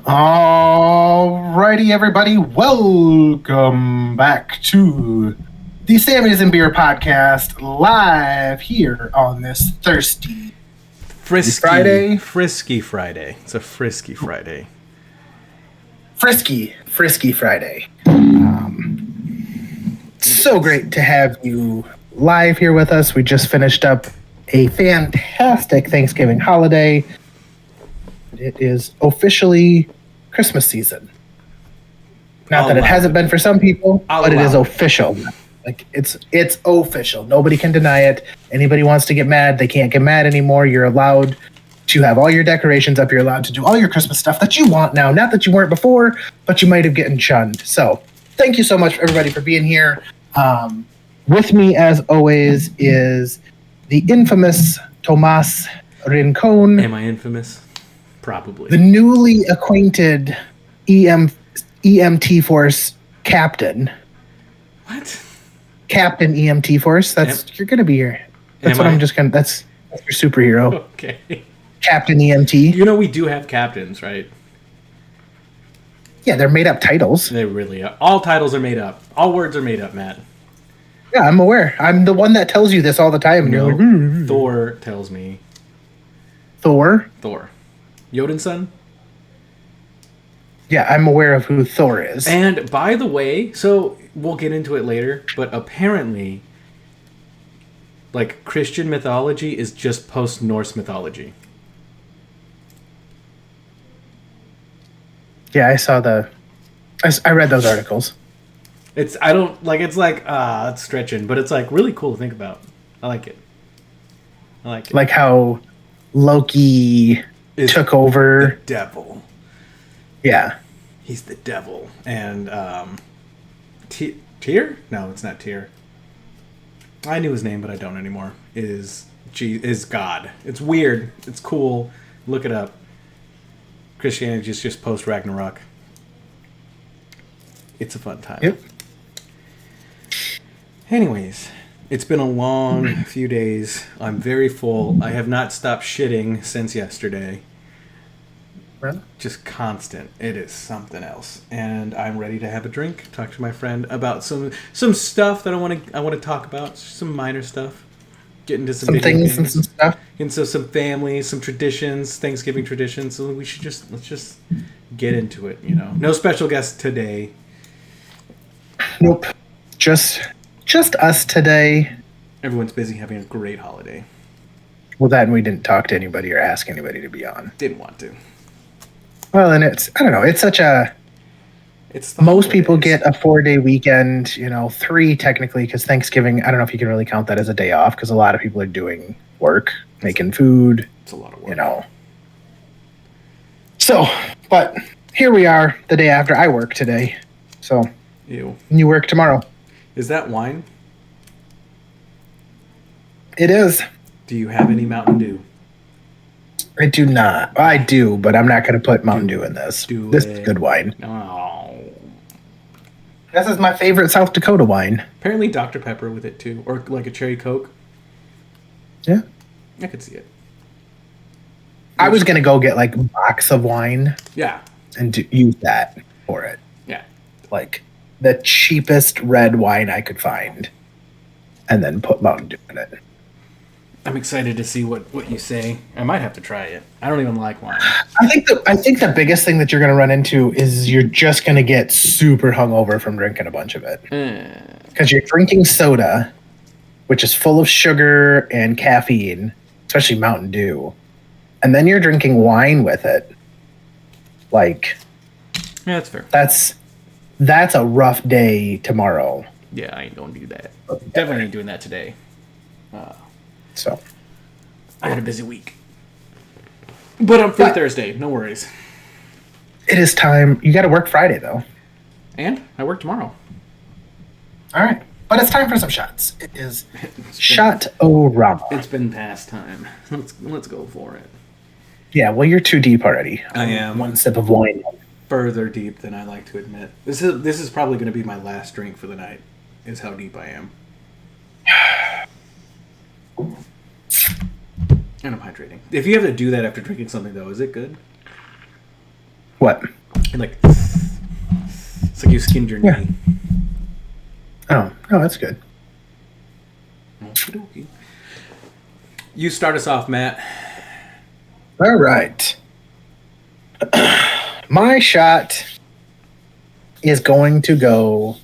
Alrighty, everybody, welcome back to the Sammy's and Beer podcast, live here on this thirsty Friday. Frisky Friday. It's a Frisky Friday. Frisky Friday. So great to have you live here with us. We just finished up a fantastic Thanksgiving holiday. It is officially Christmas season. Not that it hasn't been for some people, but it is official. Like it's official. Nobody can deny it. Anybody wants to get mad, they can't get mad anymore. You're allowed to have all your decorations up. You're allowed to do all your Christmas stuff that you want now. Not that you weren't before, but you might have gotten shunned. So thank you so much, everybody, for being here. With me, as always, is the infamous Tomas Rincon. Am I infamous? Probably. The newly acquainted EMT Force captain. What? Captain EMT Force. You're gonna be here. That's what I'm just gonna. That's your superhero. Okay. Captain EMT. You know we do have captains, right? Yeah, they're made up titles. They really are. All titles are made up. All words are made up, Matt. Yeah, I'm aware. I'm the one that tells you this all the time. And No, you're like, Thor tells me. Thor. Jotun's son? Yeah, I'm aware of who Thor is. And by the way, so we'll get into it later, but apparently, like, Christian mythology is just post-Norse mythology. Yeah, I read those articles. It's stretching, but it's like really cool to think about. I like it. Like how Loki took over. The devil. Yeah. He's the devil. And Tyr? No, it's not Tyr. I knew his name, but I don't anymore. Is God. It's weird. It's cool. Look it up. Christianity is just post Ragnarok. It's a fun time. Yep. Anyways, it's been a long few days. I'm very full. I have not stopped shitting since yesterday. Really? Just constant. It is something else. And I'm ready to have a drink. Talk to my friend about some stuff that I want to talk about. Some minor stuff. Get into some things and some stuff. And so some family, some traditions, Thanksgiving traditions. So let's just get into it, you know. No special guest today. Nope. Just us today. Everyone's busy having a great holiday. Well, that and we didn't talk to anybody or ask anybody to be on. Didn't want to. Well, and I don't know, it's such a... Most people get a 4-day weekend, 3 technically, because Thanksgiving, I don't know if you can really count that as a day off, because a lot of people are doing work, making food. It's a lot of work. So, but here we are, the day after. I work today. So, Ew. You work tomorrow. Is that wine? It is. Do you have any Mountain Dew? I do not. I do, but I'm not going to put Mountain Dew in this. This is good wine. Oh. This is my favorite South Dakota wine. Apparently Dr. Pepper with it too. Or like a cherry Coke. Yeah. I could see it. I was going to go get like a box of wine. Yeah. And use that for it. Yeah. Like the cheapest red wine I could find. And then put Mountain Dew in it. I'm excited to see what you say. I might have to try it. I don't even like wine. I think the biggest thing that you're going to run into is you're just going to get super hungover from drinking a bunch of it. Because you're drinking soda, which is full of sugar and caffeine, especially Mountain Dew. And then you're drinking wine with it. Like, yeah, that's fair. That's a rough day tomorrow. Yeah, I ain't going to do that. Definitely ain't doing that today. So, I had a busy week. But I'm free Thursday. No worries. It is time. You got to work Friday, though. And I work tomorrow. All right. But it's time for some shots. It is Shot-O-Rama. It's been past time. Let's go for it. Yeah, well, you're too deep already. I am. One sip of wine. Further deep than I like to admit. This is probably going to be my last drink for the night, is how deep I am. And I'm hydrating. If you have to do that after drinking something, though, is it good? What? And like, it's like you skinned your knee. Oh, no, that's good. Okey-dokey. You start us off, Matt. All right. My shot is going to go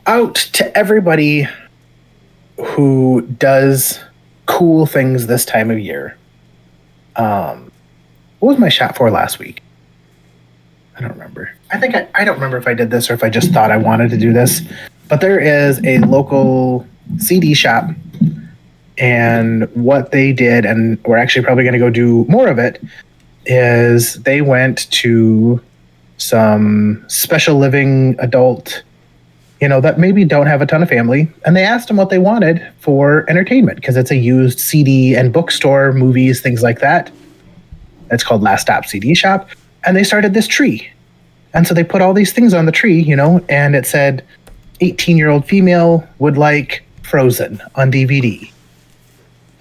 out to everybody who does cool things this time of year. What was my shot for last week? I don't remember. I don't remember if I did this or if I just thought I wanted to do this. But there is a local CD shop, and what they did, and we're actually probably going to go do more of it, is they went to some special living adult, that maybe don't have a ton of family, and they asked them what they wanted for entertainment, because it's a used CD and bookstore, movies, things like that. It's called Last Stop CD Shop, and they started this tree. And so they put all these things on the tree, and it said 18-year-old female would like Frozen on DVD.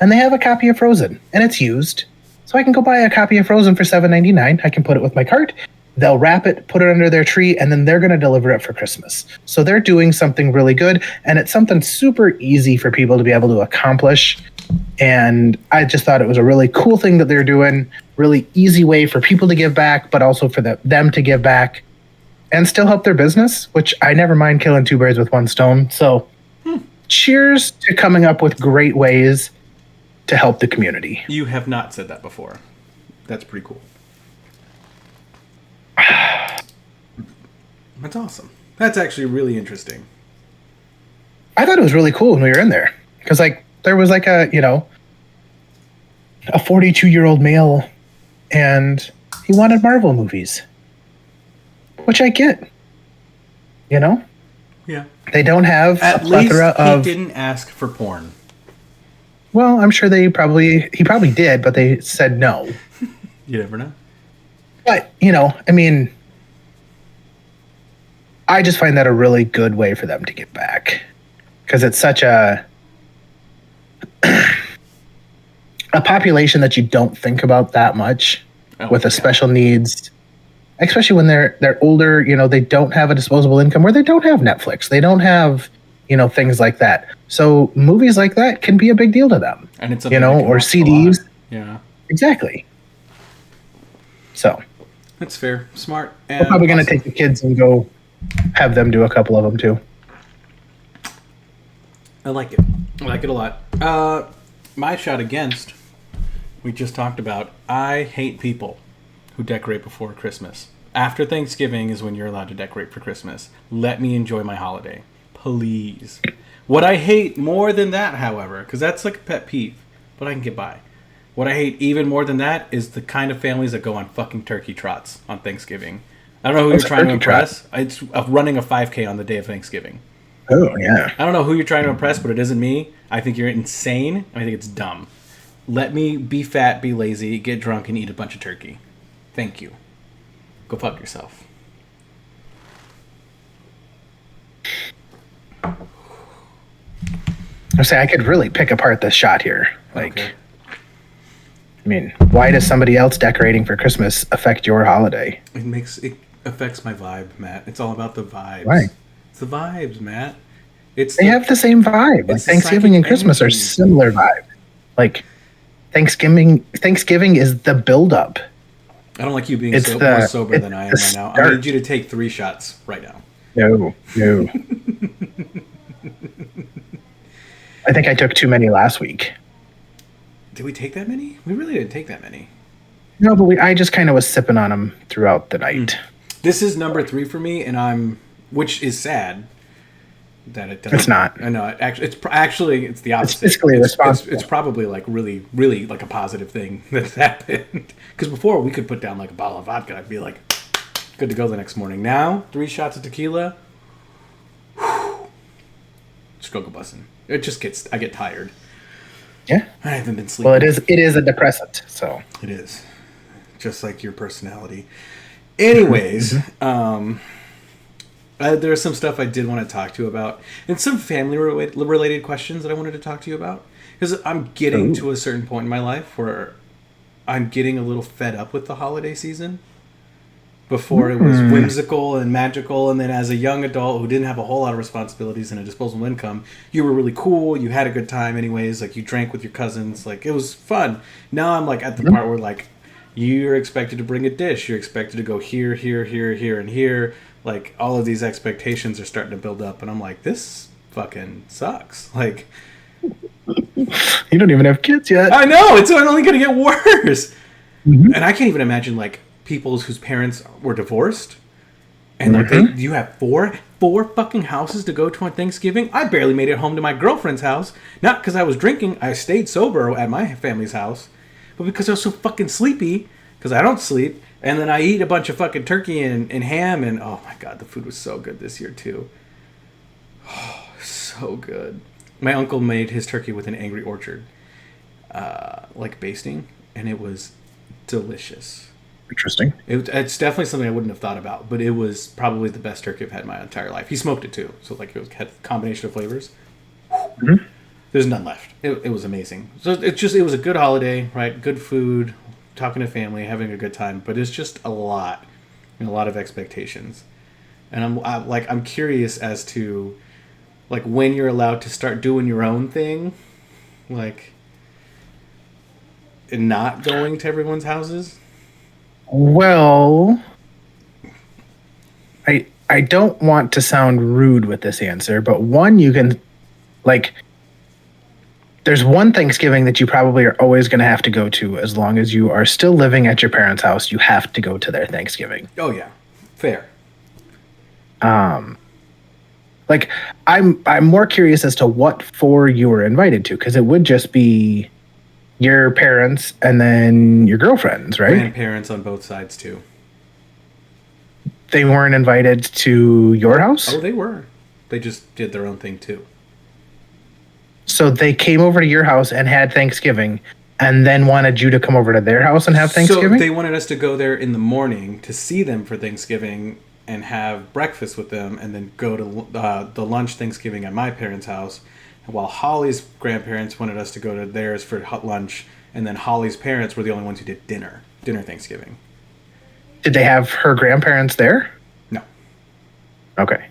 And they have a copy of Frozen, and it's used. So I can go buy a copy of Frozen for $7.99. I can put it with my cart. They'll wrap it, put it under their tree, and then they're going to deliver it for Christmas. So they're doing something really good, and it's something super easy for people to be able to accomplish. And I just thought it was a really cool thing that they're doing, really easy way for people to give back, but also for them to give back and still help their business, which I never mind killing two birds with one stone. So cheers to coming up with great ways to help the community. You have not said that before. That's pretty cool. That's awesome. That's actually really interesting. I thought it was really cool when we were in there, because there was a 42-year-old male, and he wanted Marvel movies, which I get. Yeah. They don't have At a plethora least he of. didn't ask for porn. Well, I'm sure he probably did, but they said no. You never know. But I just find that a really good way for them to give back, because it's such a population that you don't think about that much with special needs, especially when they're older. They don't have a disposable income, or they don't have Netflix. They don't have things like that. So movies like that can be a big deal to them. And it's or CDs. Yeah, exactly. So that's fair, smart. And we're probably going to take the kids and go have them do a couple of them too. I like it. I like it a lot. My shot against, we just talked about, I hate people who decorate before Christmas. After Thanksgiving is when you're allowed to decorate for Christmas. Let me enjoy my holiday. Please. What I hate more than that, however, because that's like a pet peeve, but I can get by. What I hate even more than that is the kind of families that go on fucking turkey trots on Thanksgiving. I don't know who you're trying to impress. It's running a 5K on the day of Thanksgiving. Oh, yeah. I don't know who you're trying to impress, but it isn't me. I think you're insane, and I think it's dumb. Let me be fat, be lazy, get drunk, and eat a bunch of turkey. Thank you. Go fuck yourself. I could really pick apart this shot here. Okay. Why does somebody else decorating for Christmas affect your holiday? It affects my vibe, Matt. It's all about the vibes. Right. It's the vibes, Matt. They have the same vibe. Thanksgiving and Christmas are similar vibe. Thanksgiving is the build-up. I don't like you being more sober than I am right now. I need you to take 3 shots right now. No. I think I took too many last week. Did we take that many? We really didn't take that many. No, but I just kind of was sipping on them throughout the night. This is number 3 for me, and which is sad that it doesn't. It's not. I know. It's the opposite. It's fiscally responsible. It's probably really, really like a positive thing that's happened. Because before we could put down like a bottle of vodka, I'd be like, good to go the next morning. Now 3 shots of tequila. Just go busting. I get tired. Yeah. I haven't been sleeping. Well, it is a depressant, so. It is. Just like your personality. Anyways, there's some stuff I did want to talk to you about. And some family-related questions that I wanted to talk to you about. Because I'm getting to a certain point in my life where I'm getting a little fed up with the holiday season. before it was whimsical and magical, and then as a young adult who didn't have a whole lot of responsibilities and a disposable income, you were really cool, you had a good time anyways, like you drank with your cousins, like it was fun. Now I'm like at the part where like you're expected to bring a dish, you're expected to go here, and here, like all of these expectations are starting to build up, and I'm like, this fucking sucks. Like, you don't even have kids yet. I know, it's only gonna get worse. And I can't even imagine like people whose parents were divorced, and like you have four fucking houses to go to on Thanksgiving. I barely made it home to my girlfriend's house, not because I was drinking. I stayed sober at my family's house, but because I was so fucking sleepy, because I don't sleep, and then I eat a bunch of fucking turkey and ham, and oh my god, the food was so good this year too. Oh, so good. My uncle made his turkey with an Angry Orchard, like basting, and it was delicious. Interesting. It's definitely something I wouldn't have thought about, but it was probably the best turkey I've had in my entire life. He smoked it too, so like it had a combination of flavors. There's none left. It was amazing. So it was a good holiday, right? Good food, talking to family, having a good time, but it's just a lot and a lot of expectations. And I'm curious as to like when you're allowed to start doing your own thing, like and not going to everyone's houses. Well, I don't want to sound rude with this answer, but one, you can, like, there's one Thanksgiving that you probably are always going to have to go to as long as you are still living at your parents' house. You have to go to their Thanksgiving. Oh yeah, fair. Like I'm more curious as to what four you were invited to, because it would just be your parents and then your girlfriends, right? Grandparents on both sides too. They weren't invited to your house? Oh, they were. They just did their own thing too. So they came over to your house and had Thanksgiving, and then wanted you to come over to their house and have Thanksgiving? So they wanted us to go there in the morning to see them for Thanksgiving and have breakfast with them, and then go to the lunch Thanksgiving at my parents' house. While Holly's grandparents wanted us to go to theirs for lunch, and then Holly's parents were the only ones who did dinner Thanksgiving. Did they have her grandparents there? No. Okay.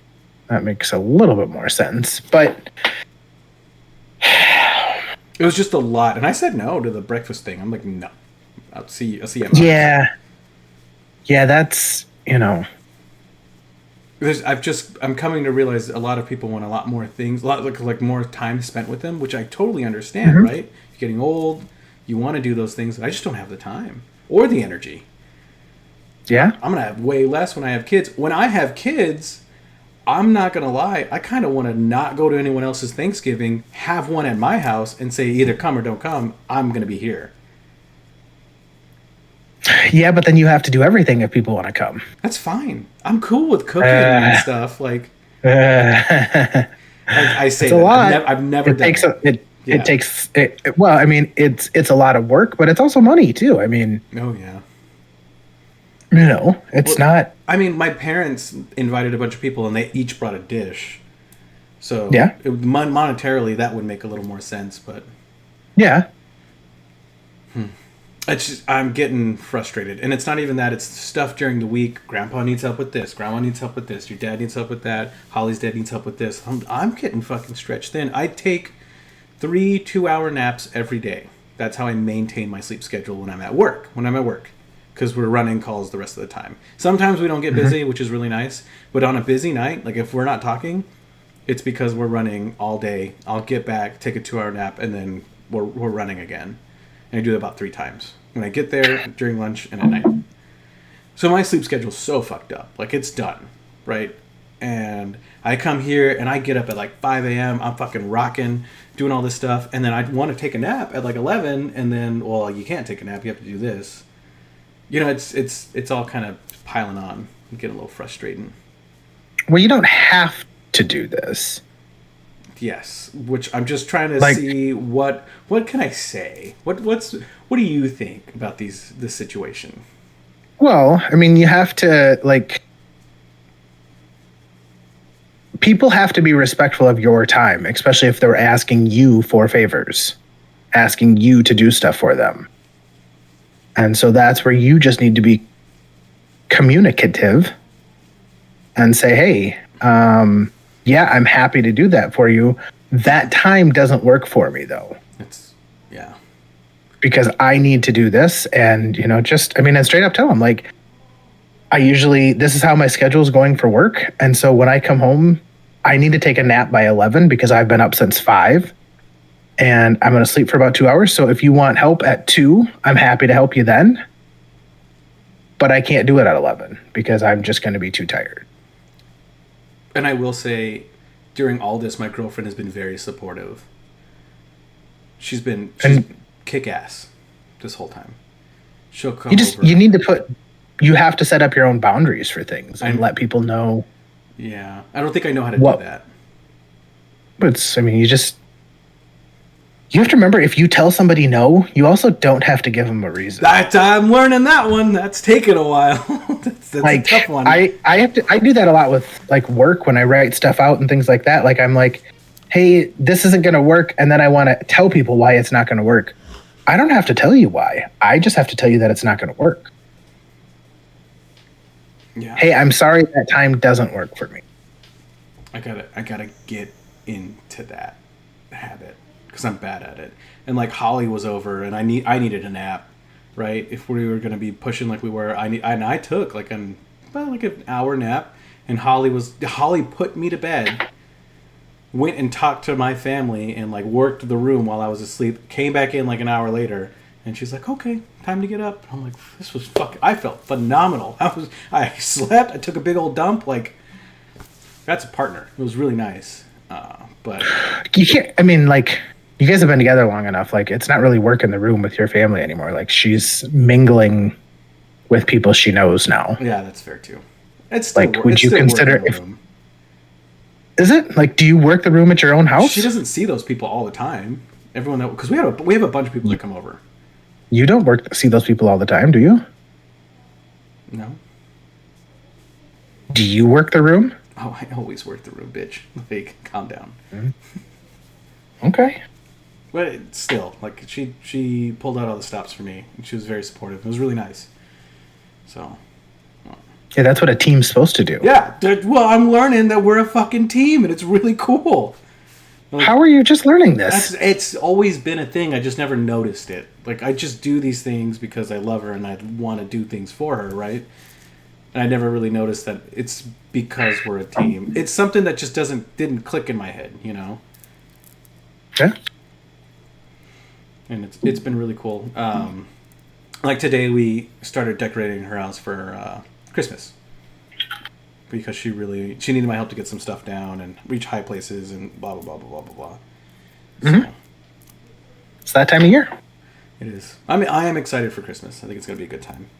That makes a little bit more sense. But it was just a lot. And I said no to the breakfast thing. I'm like, no. I'll see you at my house. Yeah, that's, I'm coming to realize a lot of people want a lot more things, a lot like more time spent with them, which I totally understand, right? You're getting old, you want to do those things, and I just don't have the time or the energy. Yeah. I'm gonna have way less when I have kids. When I have kids, I'm not gonna lie, I kind of want to not go to anyone else's Thanksgiving, have one at my house, and say either come or don't come. I'm gonna be here. Yeah, but then you have to do everything if people want to come. That's fine. I'm cool with cooking and stuff. Like, I say it's a that. lot. I've never it done takes it. It takes. Well, I mean, it's a lot of work, but it's also money too. I mean, oh yeah. It's not. I mean, my parents invited a bunch of people, and they each brought a dish. So yeah, monetarily that would make a little more sense, but yeah. It's just, I'm getting frustrated, and it's not even that. It's stuff during the week. Grandpa needs help with this. Grandma needs help with this. Your dad needs help with that. Holly's dad needs help with this. I'm getting fucking stretched thin. I take 3 2-hour naps every day. That's how I maintain my sleep schedule when I'm at work. Because we're running calls the rest of the time. Sometimes we don't get busy, which is really nice. But on a busy night, like if we're not talking, it's because we're running all day. I'll get back, take a 2-hour nap, and then we're running again. And I do that about 3 times. When I get there, during lunch, and at night. So my sleep schedule's so fucked up. Like, it's done, right? And I come here, and I get up at like 5 a.m. I'm fucking rocking, doing all this stuff. And then I want to take a nap at like 11. And then, well, you can't take a nap. You have to do this. It's all kind of piling on. I'm getting a little frustrating. Well, you don't have to do this. Yes, which I'm just trying to see what can I say? What do you think about this situation? Well, I mean, you have to people have to be respectful of your time, especially if they're asking you for favors, asking you to do stuff for them. And so that's where you just need to be communicative and say, hey, yeah, I'm happy to do that for you. That time doesn't work for me, though. Yeah. Because I need to do this. And, and straight up tell them, like, this is how my schedule is going for work. And so when I come home, I need to take a nap by 11 because I've been up since 5. And I'm going to sleep for about 2 hours. So if you want help at 2, I'm happy to help you then. But I can't do it at 11 because I'm just going to be too tired. And I will say, during all this, my girlfriend has been very supportive. She's been kick-ass this whole time. She'll come over. You have to set up your own boundaries for things and let people know. Yeah. I don't think I know how to do that. But you have to remember, if you tell somebody no, you also don't have to give them a reason. I'm learning that one. That's taken a while. that's a tough one. I do that a lot with like work when I write stuff out and things like that. Like I'm like, hey, this isn't going to work. And then I want to tell people why it's not going to work. I don't have to tell you why. I just have to tell you that it's not going to work. Yeah. Hey, I'm sorry that time doesn't work for me. I gotta get into that habit because I'm bad at it. And like Holly was over, and I needed a nap, right? If we were gonna be pushing like we were, I took like an hour nap, and Holly put me to bed, went and talked to my family, and like worked the room while I was asleep. Came back in like an hour later. And she's like, okay, time to get up. I'm like, this was I felt phenomenal. I slept. I took a big old dump. Like, that's a partner. It was really nice. But you can't, you guys have been together long enough. Like, it's not really work in the room with your family anymore. Like, she's mingling with people she knows now. Yeah, that's fair too. It's still like, would you consider is it like, do you work the room at your own house? She doesn't see those people all the time. Because we have a bunch of people that come over. You don't see those people all the time, do you? No. Do you work the room? Oh, I always work the room, bitch. Like, calm down. Mm-hmm. Okay. But still, like, she pulled out all the stops for me, and she was very supportive. It was really nice. So. Yeah, that's what a team's supposed to do. Yeah. Well, I'm learning that we're a fucking team, and it's really cool. Like, how are you just learning this? It's always been a thing. I just never noticed it. Like, I just do these things because I love her and I want to do things for her, right? And I never really noticed that it's because we're a team. It's something that just didn't click in my head, Yeah. And it's been really cool. Like today, we started decorating her house for Christmas. Because she needed my help to get some stuff down and reach high places and blah, blah, blah, blah, blah, blah. Mm-hmm. It's that time of year. It is. I am excited for Christmas. I think it's going to be a good time.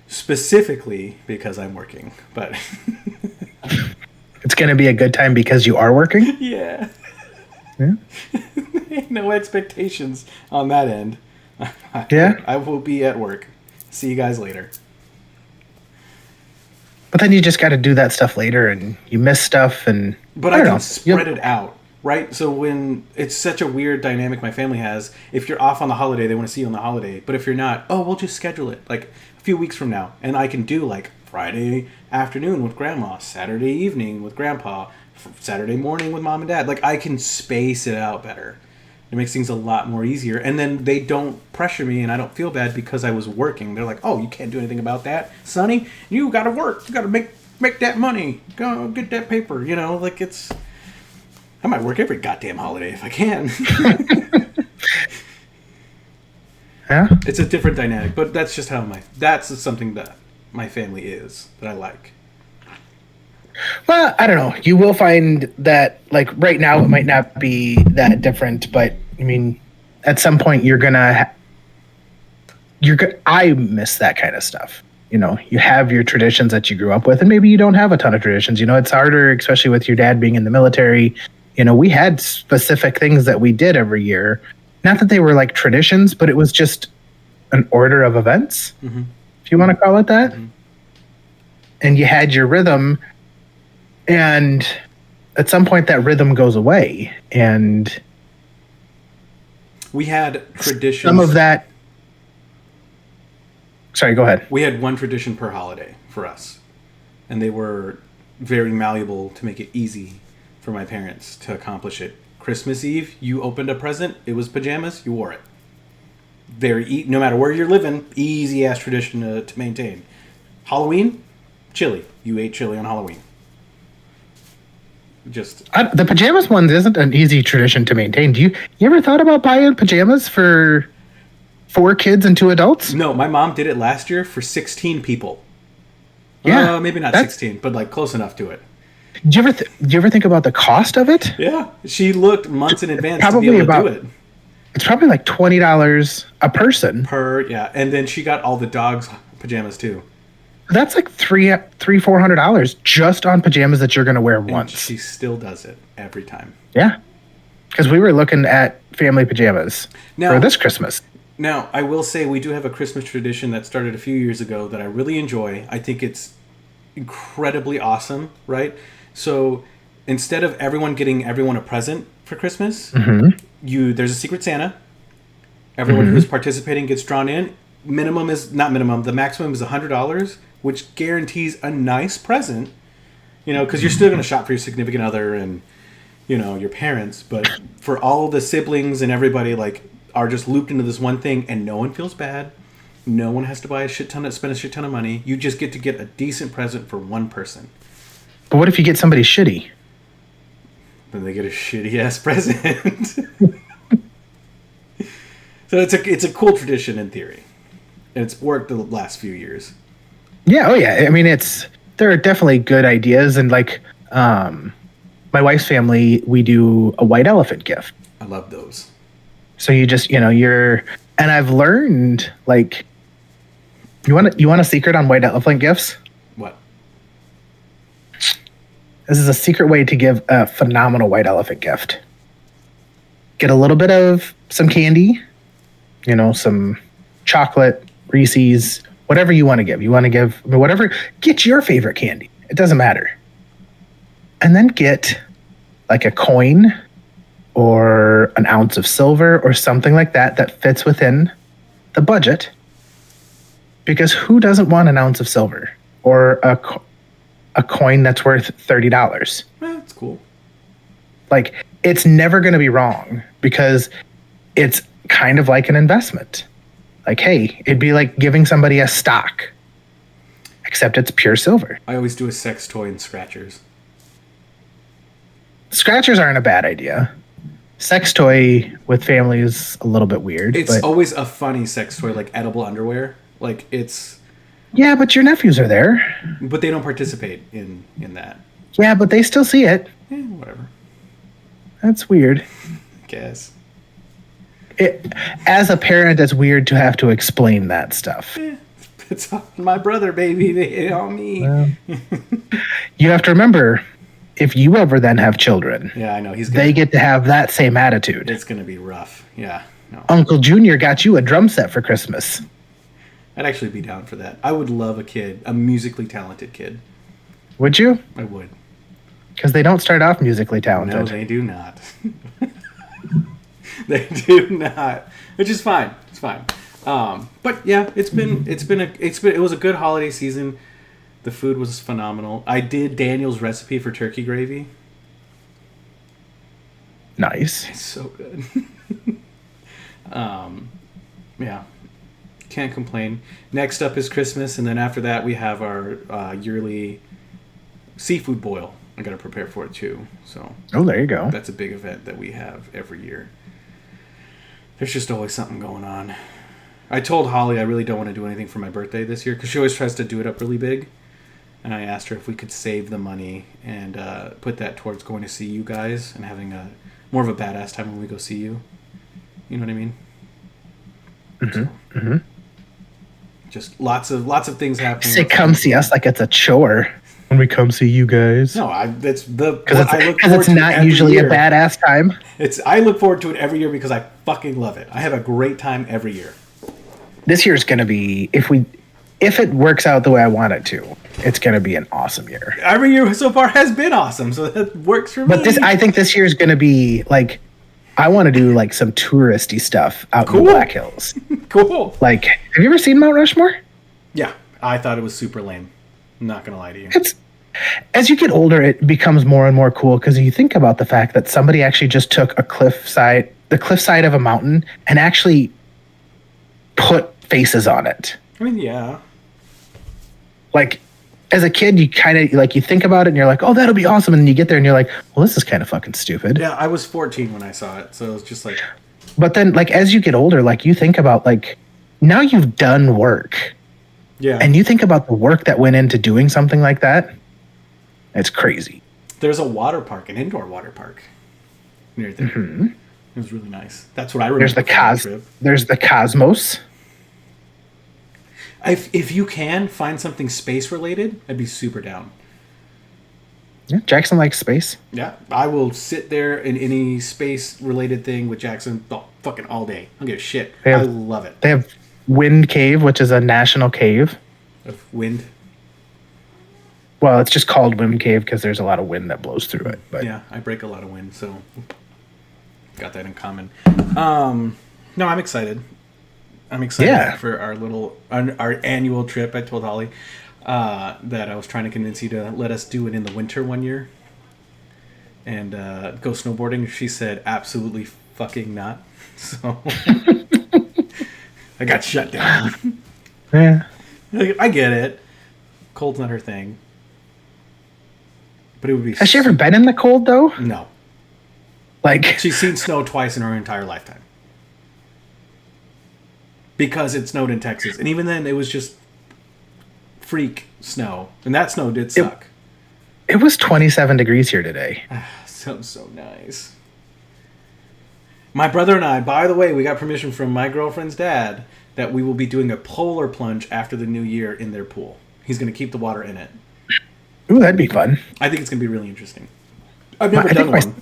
Specifically because I'm working, but... It's going to be a good time because you are working? Yeah. No expectations on that end. Yeah? I will be at work. See you guys later. But then you just got to do that stuff later, and you miss stuff, and... But I can spread it out, right? So when it's such a weird dynamic my family has, if you're off on the holiday, they want to see you on the holiday. But if you're not, we'll just schedule it, like, a few weeks from now. And I can do, like, Friday afternoon with Grandma, Saturday evening with Grandpa, Saturday morning with Mom and Dad. Like, I can space it out better. It makes things a lot more easier. And then they don't pressure me, and I don't feel bad because I was working. They're like, oh, you can't do anything about that, Sonny. You got to work. You got to make that money. Go get that paper. Like it's... I might work every goddamn holiday if I can. Yeah? It's a different dynamic, but that's just how that's something that my family is, that I like. Well, I don't know. You will find that, like, right now it might not be that different, but, at some point you're gonna... I miss that kind of stuff. You have your traditions that you grew up with, and maybe you don't have a ton of traditions. It's harder, especially with your dad being in the military. We had specific things that we did every year. Not that they were like traditions, but it was just an order of events, if you want to call it that. Mm-hmm. And you had your rhythm, and at some point that rhythm goes away. And we had traditions. Some of that... Sorry, go ahead. We had one tradition per holiday for us, and they were very malleable to make it easy for my parents to accomplish it. Christmas Eve, you opened a present, it was pajamas, you wore it. No matter where you're living, easy ass tradition to maintain. Halloween, chili. You ate chili on Halloween. The pajamas one isn't an easy tradition to maintain. You ever thought about buying pajamas for 4 kids and 2 adults? No, my mom did it last year for 16 people. Yeah, maybe not 16, but like close enough to it. Do you ever think about the cost of it? Yeah, she looked months in advance to be able to do it. It's probably like $20 a person and then she got all the dogs' pajamas too. That's like $400 just on pajamas that you're going to wear once. She still does it every time. Yeah, because we were looking at family pajamas for this Christmas. Now, I will say we do have a Christmas tradition that started a few years ago that I really enjoy. I think it's incredibly awesome, right? So instead of everyone getting everyone a present for Christmas, there's a Secret Santa. Everyone who's participating gets drawn in. The maximum is $100, which guarantees a nice present. Because you're still going to shop for your significant other and your parents, but for all the siblings and everybody are just looped into this one thing, and no one feels bad. No one has to spend a shit ton of money. You just get to get a decent present for one person. But what if you get somebody shitty? Then they get a shitty ass present. So it's a cool tradition in theory, and it's worked the last few years. Yeah. Oh yeah. I mean, there are definitely good ideas, and my wife's family, we do a white elephant gift. I love those. So you just and I've learned you want a secret on white elephant gifts? What? This is a secret way to give a phenomenal white elephant gift. Get a little bit of some candy, some chocolate, Reese's, whatever you want to give. You want to give whatever. Get your favorite candy. It doesn't matter. And then get a coin or an ounce of silver or something like that fits within the budget. Because who doesn't want an ounce of silver or a coin that's worth $30? That's cool. It's never going to be wrong because it's kind of like an investment. Hey, it'd be like giving somebody a stock, except it's pure silver. I always do a sex toy and scratchers. Scratchers aren't a bad idea. Sex toy with family is a little bit weird. It's always a funny sex toy, like edible underwear. Yeah, but your nephews are there. But they don't participate in that. Yeah, but they still see it. Whatever. That's weird. I guess. As a parent, it's weird to have to explain that stuff. It's on my brother, baby. They on me. Well, you have to remember, if you ever then have children, yeah, I know they get to have that same attitude. It's going to be rough. Yeah. No. Uncle Junior got you a drum set for Christmas. I'd actually be down for that. I would love a musically talented kid. Would you? I would. Because they don't start off musically talented. No, they do not. They do not. Which is fine. It's fine. But yeah, it was a good holiday season. The food was phenomenal. I did Daniel's recipe for turkey gravy. Nice. It's so good. Yeah. Can't complain. Next up is Christmas, and then after that we have our yearly seafood boil. I got to prepare for it too. So. Oh, there you go. That's a big event that we have every year. There's just always something going on. I told Holly I really don't want to do anything for my birthday this year because she always tries to do it up really big. And I asked her if we could save the money and put that towards going to see you guys and having more of a badass time when we go see you. You know what I mean? Mm-hmm. Just lots of things happening. Say come see us like it's a chore when we come see you guys. No, because it's not usually a badass time. I look forward to it every year because I fucking love it. I have a great time every year. This year's gonna be if it works out the way I want it to, it's gonna be an awesome year. Every year so far has been awesome, so that works for me. But I think this year's gonna be I want to do some touristy stuff out in the Black Hills. Cool. Have you ever seen Mount Rushmore? Yeah, I thought it was super lame. I'm not gonna lie to you. It's as you get older, it becomes more and more cool because you think about the fact that somebody actually just took the cliff side of a mountain, and actually put faces on it. I mean, yeah. Like, as a kid, you kind of like, you think about it and you're like, oh, that'll be awesome. And then you get there and you're like, well, this is kind of fucking stupid. Yeah, I was 14 when I saw it, so it was just like. But then, like, as you get older, like, you think about, like, now you've done work. Yeah. And you think about the work that went into doing something like that. It's crazy. There's a water park, an indoor water park near there. Mm-hmm. It was really nice. That's what I remember. There's the Cosmos. If you can find something space related, I'd be super down. Yeah, Jackson likes space. Yeah, I will sit there in any space related thing with Jackson fucking all day. I don't give a shit. I love it. They have Wind Cave, which is a national cave. Of wind? Well, it's just called Wind Cave because there's a lot of wind that blows through it. But yeah, I break a lot of wind, so got that in common. No, I'm excited. I'm excited for our annual trip. I told Holly that I was trying to convince you to let us do it in the winter one year and go snowboarding. She said absolutely fucking not. So I got shut down. Yeah, I get it. Cold's not her thing, but it would be. Has she ever been in the cold though? No. Like, she's seen snow twice in her entire lifetime. Because it snowed in Texas. And even then, it was just freak snow. And that snow did suck. It was 27 degrees here today. Sounds so nice. My brother and I, by the way, we got permission from my girlfriend's dad that we will be doing a polar plunge after the new year in their pool. He's going to keep the water in it. Ooh, that'd be fun. I think it's going to be really interesting. I've never done one.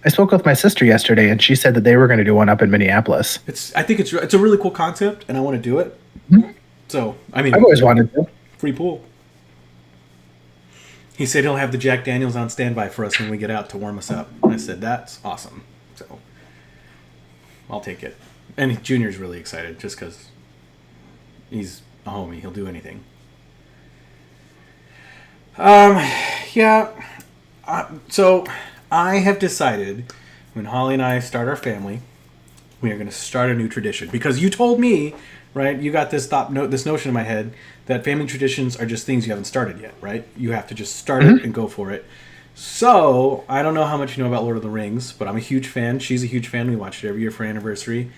I spoke with my sister yesterday, and she said that they were going to do one up in Minneapolis. I think it's a really cool concept, and I want to do it. Mm-hmm. So, I mean, I've always wanted to. Free pool. He said he'll have the Jack Daniels on standby for us when we get out to warm us up. And I said, that's awesome. So, I'll take it. And Junior's really excited just because he's a homie. He'll do anything. Yeah. So I have decided when Holly and I start our family, we are going to start a new tradition. Because you told me, right, you got this notion in my head that family traditions are just things you haven't started yet, right? You have to just start it and go for it. So, I don't know how much you know about Lord of the Rings, but I'm a huge fan. She's a huge fan. We watch it every year for our anniversary.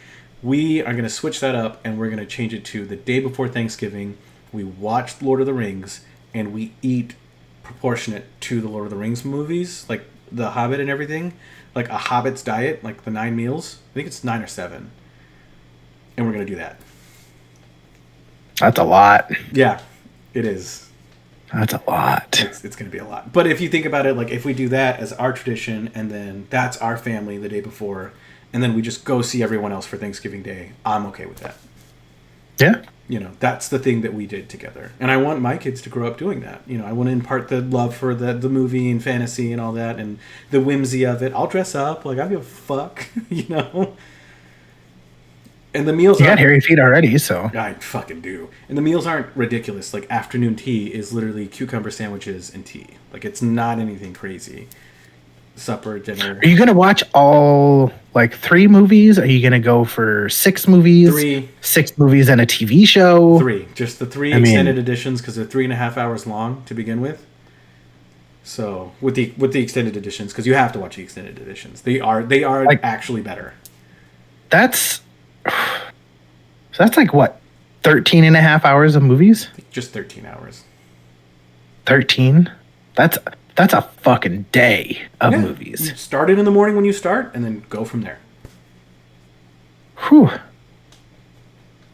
We are going to switch that up, and we're going to change it to the day before Thanksgiving. We watch Lord of the Rings, and we eat proportionate to the Lord of the Rings movies, like The Hobbit and everything. Like a Hobbit's diet, like the 9 meals. I think it's 9 or 7. And we're going to do that. That's a lot. Yeah, it is. That's a lot. It's going to be a lot. But if you think about it, like if we do that as our tradition, and then that's our family the day before, and then we just go see everyone else for Thanksgiving Day, I'm okay with that. Yeah. You know, that's the thing that we did together. And I want my kids to grow up doing that. You know, I want to impart the love for the movie and fantasy and all that and the whimsy of it. I'll dress up. Like, I give a fuck, you know? And the meals you got hairy feet already, so. I fucking do. And the meals aren't ridiculous. Like, afternoon tea is literally cucumber sandwiches and tea. Like, it's not anything crazy. Supper, dinner. Are you going to watch all, 3 movies? Are you going to go for 6 movies? 3. 6 movies and a TV show? 3. Just the 3 extended editions, because they're 3.5 hours long to begin with. So, with the extended editions, because you have to watch the extended editions. They are actually better. That's what, 13 and a half hours of movies? Just 13 hours. 13? That's a fucking day of movies. You start it in the morning when you start, and then go from there. Whew.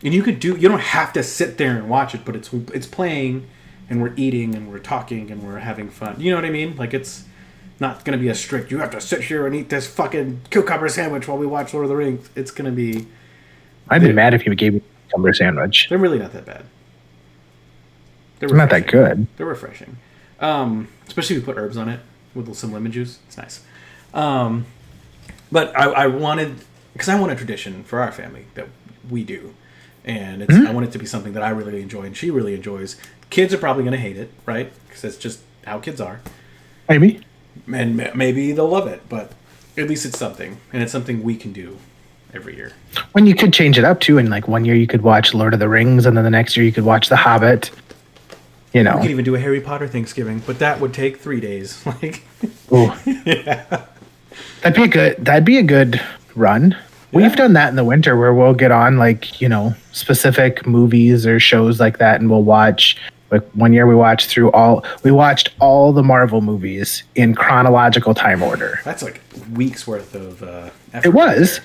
And you don't have to sit there and watch it, but it's playing, and we're eating, and we're talking, and we're having fun. You know what I mean? Like, it's not going to be a strict, you have to sit here and eat this fucking cucumber sandwich while we watch Lord of the Rings. It's going to be... I'd be mad if you gave me a cucumber sandwich. They're really not that bad. They're not that good. They're refreshing. Especially if you put herbs on it with some lemon juice. It's nice. But I wanted... Because I want a tradition for our family that we do. and I want it to be something that I really enjoy and she really enjoys. Kids are probably going to hate it, right? Because that's just how kids are. Maybe. And maybe they'll love it, but at least it's something, and it's something we can do every year. When you could change it up too, and like one year you could watch Lord of the Rings, and then the next year you could watch The Hobbit. You know, we could even do a Harry Potter Thanksgiving, but that would take 3 days. Like, yeah, that'd be a good run. We've done that in the winter where we'll get on like, you know, specific movies or shows like that, and we'll watch. Like one year we watched all the Marvel movies in chronological time order. That's like weeks worth of effort. It was.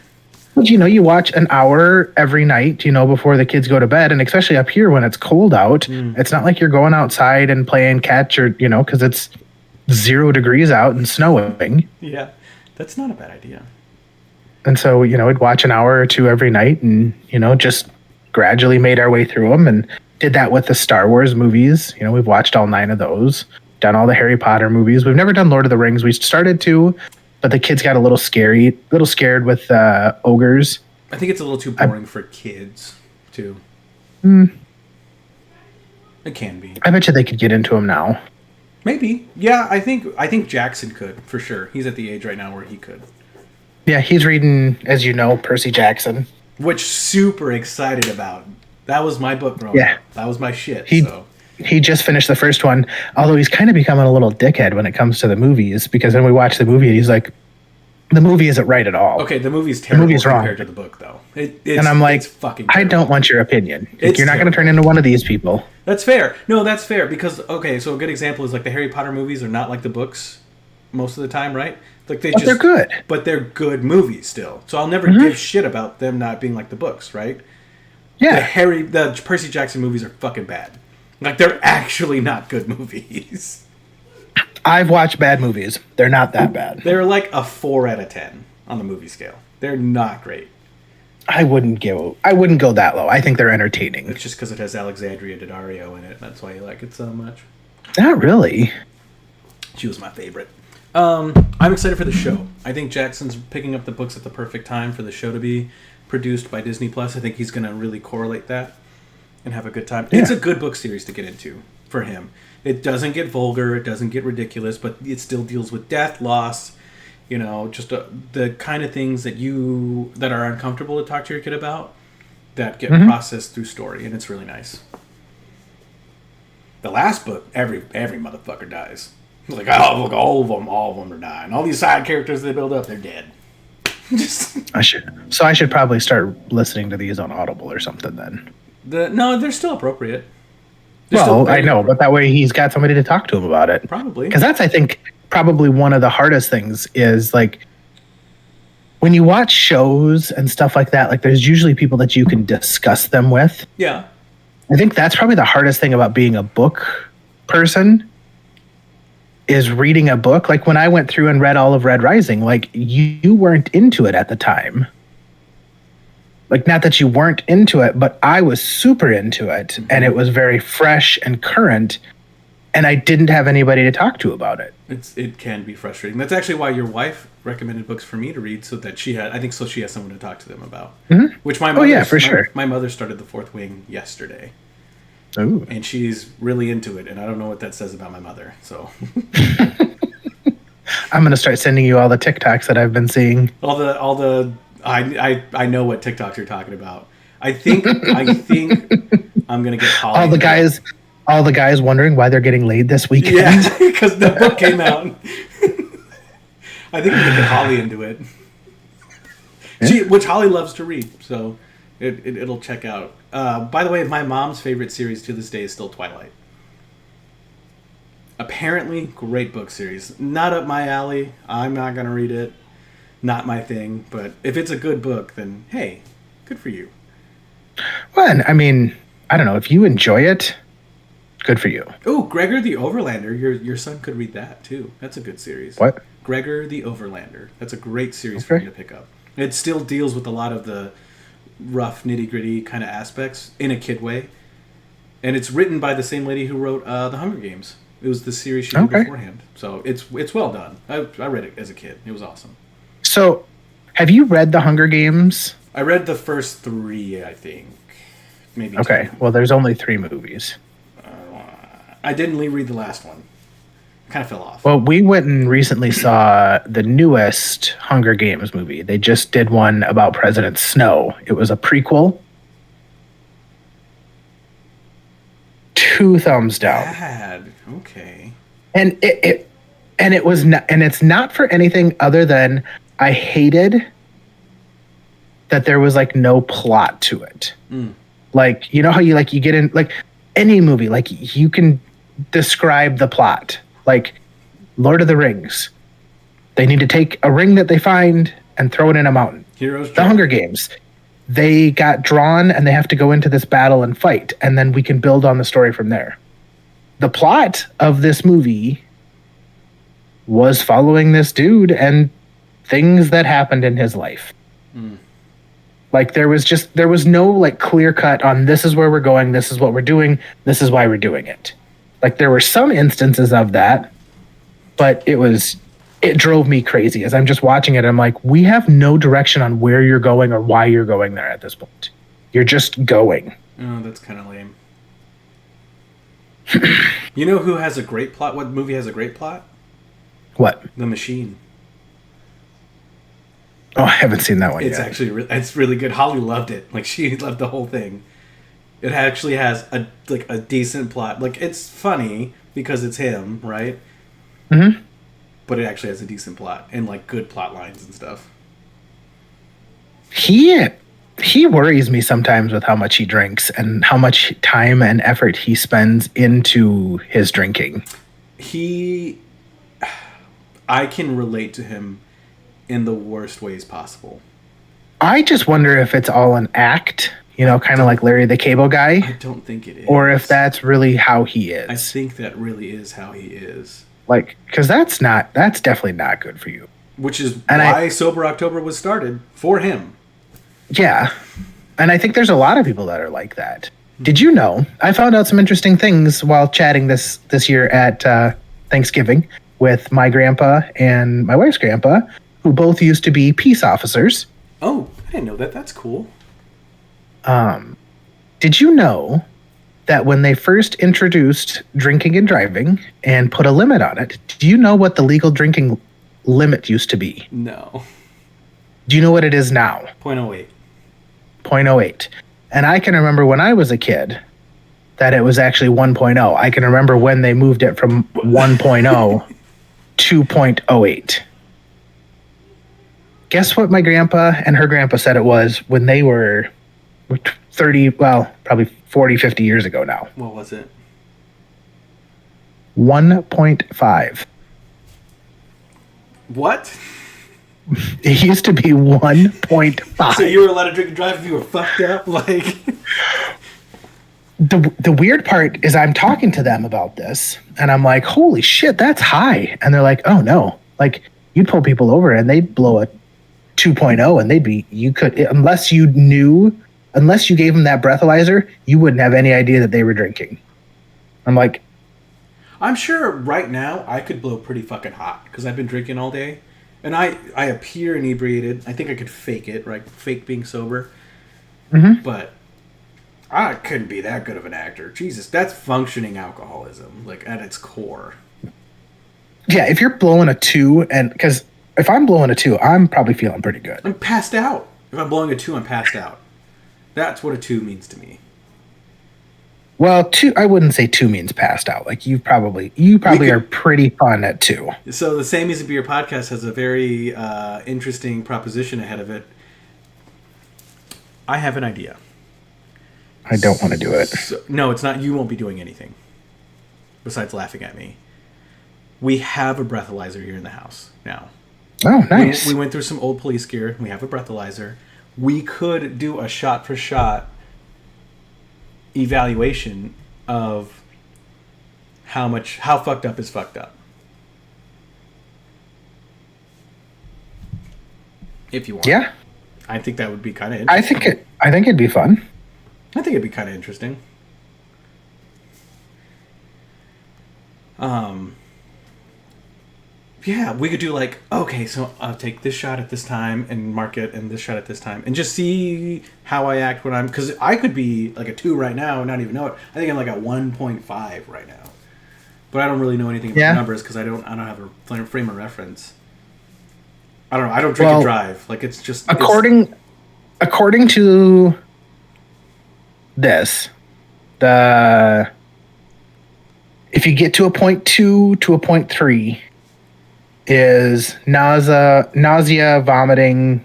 But, you know, you watch an hour every night, you know, before the kids go to bed. And especially up here when it's cold out, it's not like you're going outside and playing catch or, you know, because it's 0 degrees out and snowing. Yeah, that's not a bad idea. And so, you know, we'd watch an hour or two every night and, you know, just gradually made our way through them and did that with the Star Wars movies. You know, we've watched all 9 of those, done all the Harry Potter movies. We've never done Lord of the Rings. We started to, but the kids got a little scared with ogres. I think it's a little too boring for kids, too. It can be. I bet you they could get into them now. Maybe. Yeah, I think Jackson could, for sure. He's at the age right now where he could. Yeah, he's reading, as you know, Percy Jackson. Which super excited about. That was my book growing up. That was my shit. He just finished the first one, although he's kind of becoming a little dickhead when it comes to the movies, because when we watch the movie, he's like, the movie isn't right at all. Okay, the movie's terrible compared to the book, though. And I'm like, I don't want your opinion. Like, you're not going to turn into one of these people. That's fair. No, that's fair, because, okay, so a good example is like the Harry Potter movies are not like the books most of the time, right? Like they're good. But they're good movies still. So I'll never give shit about them not being like the books, right? Yeah. The Percy Jackson movies are fucking bad. Like, they're actually not good movies. I've watched bad movies. They're not that bad. They're like a 4 out of 10 on the movie scale. They're not great. I wouldn't go that low. I think they're entertaining. It's just because it has Alexandria Daddario in it. That's why you like it so much. Not really. She was my favorite. I'm excited for the show. I think Jackson's picking up the books at the perfect time for the show to be produced by Disney Plus. I think he's going to really correlate that and have a good time. Yeah. It's a good book series to get into for him. It doesn't get vulgar, it doesn't get ridiculous, but it still deals with death, loss, you know, just the kind of things that are uncomfortable to talk to your kid about that get processed through story, and it's really nice. The last book, every motherfucker dies. It's like, oh, look, all of them are dying. All these side characters they build up, they're dead. I should probably start listening to these on Audible or something then. No, they're still appropriate. I know, but that way he's got somebody to talk to him about it. Probably. Because that's, I think, probably one of the hardest things is, like, when you watch shows and stuff like that, like, there's usually people that you can discuss them with. Yeah. I think that's probably the hardest thing about being a book person is reading a book. Like, when I went through and read all of Red Rising, like, you weren't into it at the time. Like, not that you weren't into it, but I was super into it, and it was very fresh and current, and I didn't have anybody to talk to about it. It can be frustrating. That's actually why your wife recommended books for me to read, so that she has someone to talk to them about. Mm-hmm. Which my mother, sure. My mother started The Fourth Wing yesterday. Ooh. And she's really into it, and I don't know what that says about my mother. So I'm gonna start sending you all the TikToks that I've been seeing. I know what TikToks you're talking about. I think I'm gonna get Holly. All the guys wondering why they're getting laid this weekend. Yeah, because the book came out. I think I'm gonna get Holly into it. Yeah. Which Holly loves to read, so it'll check out. By the way, my mom's favorite series to this day is still Twilight. Apparently, great book series. Not up my alley. I'm not gonna read it. Not my thing, but if it's a good book, then hey, good for you. Well, I mean, I don't know. If you enjoy it, good for you. Oh, Gregor the Overlander. Your son could read that too. That's a good series. What? Gregor the Overlander. That's a great series for you to pick up. It still deals with a lot of the rough, nitty-gritty kind of aspects in a kid way. And it's written by the same lady who wrote The Hunger Games. It was the series she did beforehand. So it's well done. I read it as a kid. It was awesome. So, have you read The Hunger Games? I read the first 3, I think. maybe Okay, two. well, there's only 3 movies. I didn't read the last one. Kind of fell off. Well, we went and recently saw the newest Hunger Games movie. They just did one about President Snow. It was a prequel. 2 thumbs down. Bad. Okay. And it was not, and it's not for anything other than I hated that there was like no plot to it. Like, you know how you get in like any movie, like you can describe the plot. Like Lord of the Rings. They need to take a ring that they find and throw it in a mountain. Heroes. The Hunger Games. They got drawn and they have to go into this battle and fight, and then we can build on the story from there. The plot of this movie was following this dude and things that happened in his life. Like there was no like clear cut on this is where we're going, this is what we're doing, this is why we're doing it. Like there were some instances of that, but it drove me crazy as I'm just watching it. I'm like, we have no direction on where you're going or why you're going there at this point. You're just going. Oh, that's kind of lame. You know who has a great plot? What movie has a great plot? What? The Machine. Oh, I haven't seen that one It's yet. actually it's really good. Holly loved it. Like she loved the whole thing. It actually has a decent plot. Like it's funny because it's him, right? Mm-hmm. But it actually has a decent plot and like good plot lines and stuff. He worries me sometimes with how much he drinks and how much time and effort he spends into his drinking. I can relate to him in the worst ways possible. I just wonder if it's all an act, you know, kind of like Larry the Cable Guy. I don't think it is. Or if that's really how he is. I think that really is how he is. Like, because that's definitely not good for you. Which is why Sober October was started for him. Yeah. And I think there's a lot of people that are like that. Did you know, I found out some interesting things while chatting this year at Thanksgiving with my grandpa and my wife's grandpa, who both used to be peace officers. Oh, I didn't know that. That's cool. Did you know that when they first introduced drinking and driving and put a limit on it, do you know what the legal drinking limit used to be? No. Do you know what it is now? 0.08. 0.08. And I can remember when I was a kid that it was actually 1.0. I can remember when they moved it from 1.0 to 0.08. Guess what my grandpa and her grandpa said it was when they were 30, well, probably 40, 50 years ago now. What was it? 1.5. What? It used to be 1.5. So you were allowed to drink and drive if you were fucked up? Like... The weird part is I'm talking to them about this, and I'm like, holy shit, that's high. And they're like, oh, no. Like, you'd pull people over, and they'd blow a 2.0, and they'd be, you could, unless you gave them that breathalyzer, you wouldn't have any idea that they were drinking. I'm like... I'm sure right now I could blow pretty fucking hot, because I've been drinking all day. And I appear inebriated. I think I could fake it, right? Fake being sober. Mm-hmm. But I couldn't be that good of an actor. Jesus, that's functioning alcoholism, like at its core. Yeah, if you're blowing a 2, and because if I'm blowing a 2, I'm probably feeling pretty good. I'm passed out. If I'm blowing a 2, I'm passed out. That's what a 2 means to me. Well, 2, I wouldn't say 2 means passed out. Like you probably are pretty fun at 2. So the Same Easy Beer podcast has a very interesting proposition ahead of it. I have an idea. I don't want to do it. No, it's not. You won't be doing anything besides laughing at me. We have a breathalyzer here in the house now. Oh, nice. We went through some old police gear. We have a breathalyzer. We could do a shot-for-shot evaluation of how fucked up is fucked up. If you want. Yeah. I think that would be kind of interesting. I think it'd be fun. I think it'd be kind of interesting. Yeah, we could do like, okay, so I'll take this shot at this time and mark it, and this shot at this time, and just see how I act when I'm. Because I could be like a 2 right now and not even know it. I think I'm like a 1.5 right now, but I don't really know anything about numbers because I don't have a frame of reference. I don't know. I don't drink and drive. Like it's just according to this, if you get to a 0.2 to a 0.3 is nausea, vomiting,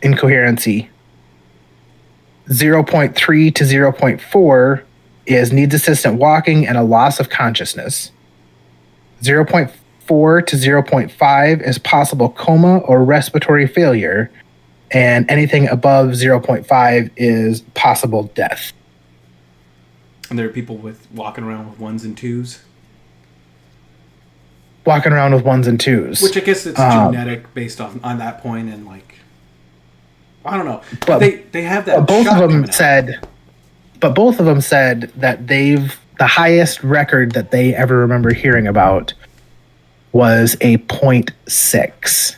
incoherency. 0.3 to 0.4 is needs assistant walking and a loss of consciousness. 0.4 to 0.5 is possible coma or respiratory failure. And anything above 0.5 is possible death. And there are people walking around with 1s and 2s. Walking around with 1s and 2s. Which I guess it's genetic based on that point, and like I don't know. But they have that. But both of them said that the highest record that they ever remember hearing about was a 0.6.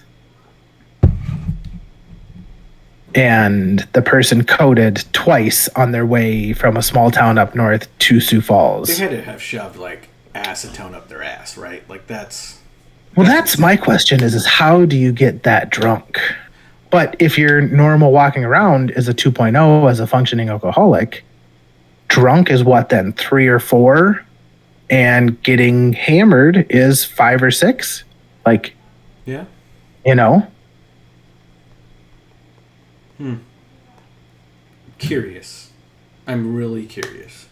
And the person coded twice on their way from a small town up north to Sioux Falls. They had to have shoved like acetone up their ass, right? Like that's my question is how do you get that drunk? But if your normal walking around is a 2.0 as a functioning alcoholic, drunk is what then, 3 or 4? And getting hammered is 5 or 6? Like, yeah. You know? Curious. I'm really curious.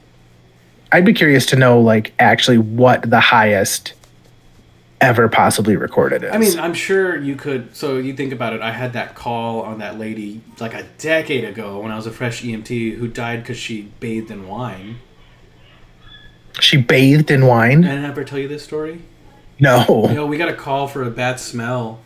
I'd be curious to know, like, actually what the highest ever possibly recorded is. I mean, I'm sure you could. So you think about it. I had that call on that lady like a decade ago when I was a fresh EMT who died because she bathed in wine. She bathed in wine? Did I ever tell you this story? No. You know, we got a call for a bad smell,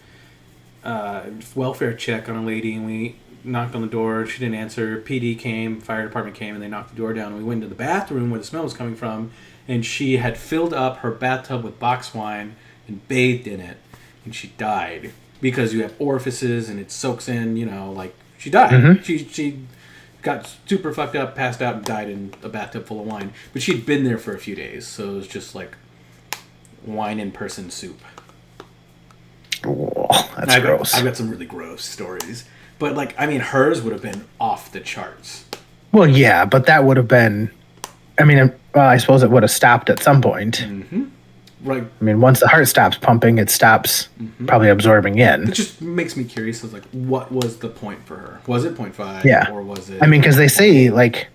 welfare check on a lady, and we knocked on the door. She didn't answer. PD came, fire department came, and they knocked the door down. And we went into the bathroom where the smell was coming from, and she had filled up her bathtub with box wine and bathed in it, and she died because you have orifices and it soaks in. You know, like she died. Mm-hmm. She got super fucked up, passed out, and died in a bathtub full of wine. But she'd been there for a few days, so it was just like wine in person soup. Oh, that's gross. I've got some really gross stories. But, like, I mean, hers would have been off the charts. Well, yeah, but that would have been... I mean, I suppose it would have stopped at some point. Mm-hmm. Right. I mean, once the heart stops pumping, it stops probably absorbing in. It just makes me curious. Like, what was the point for her? Was it 0.5? Yeah. Or was it... I mean, because they say, like,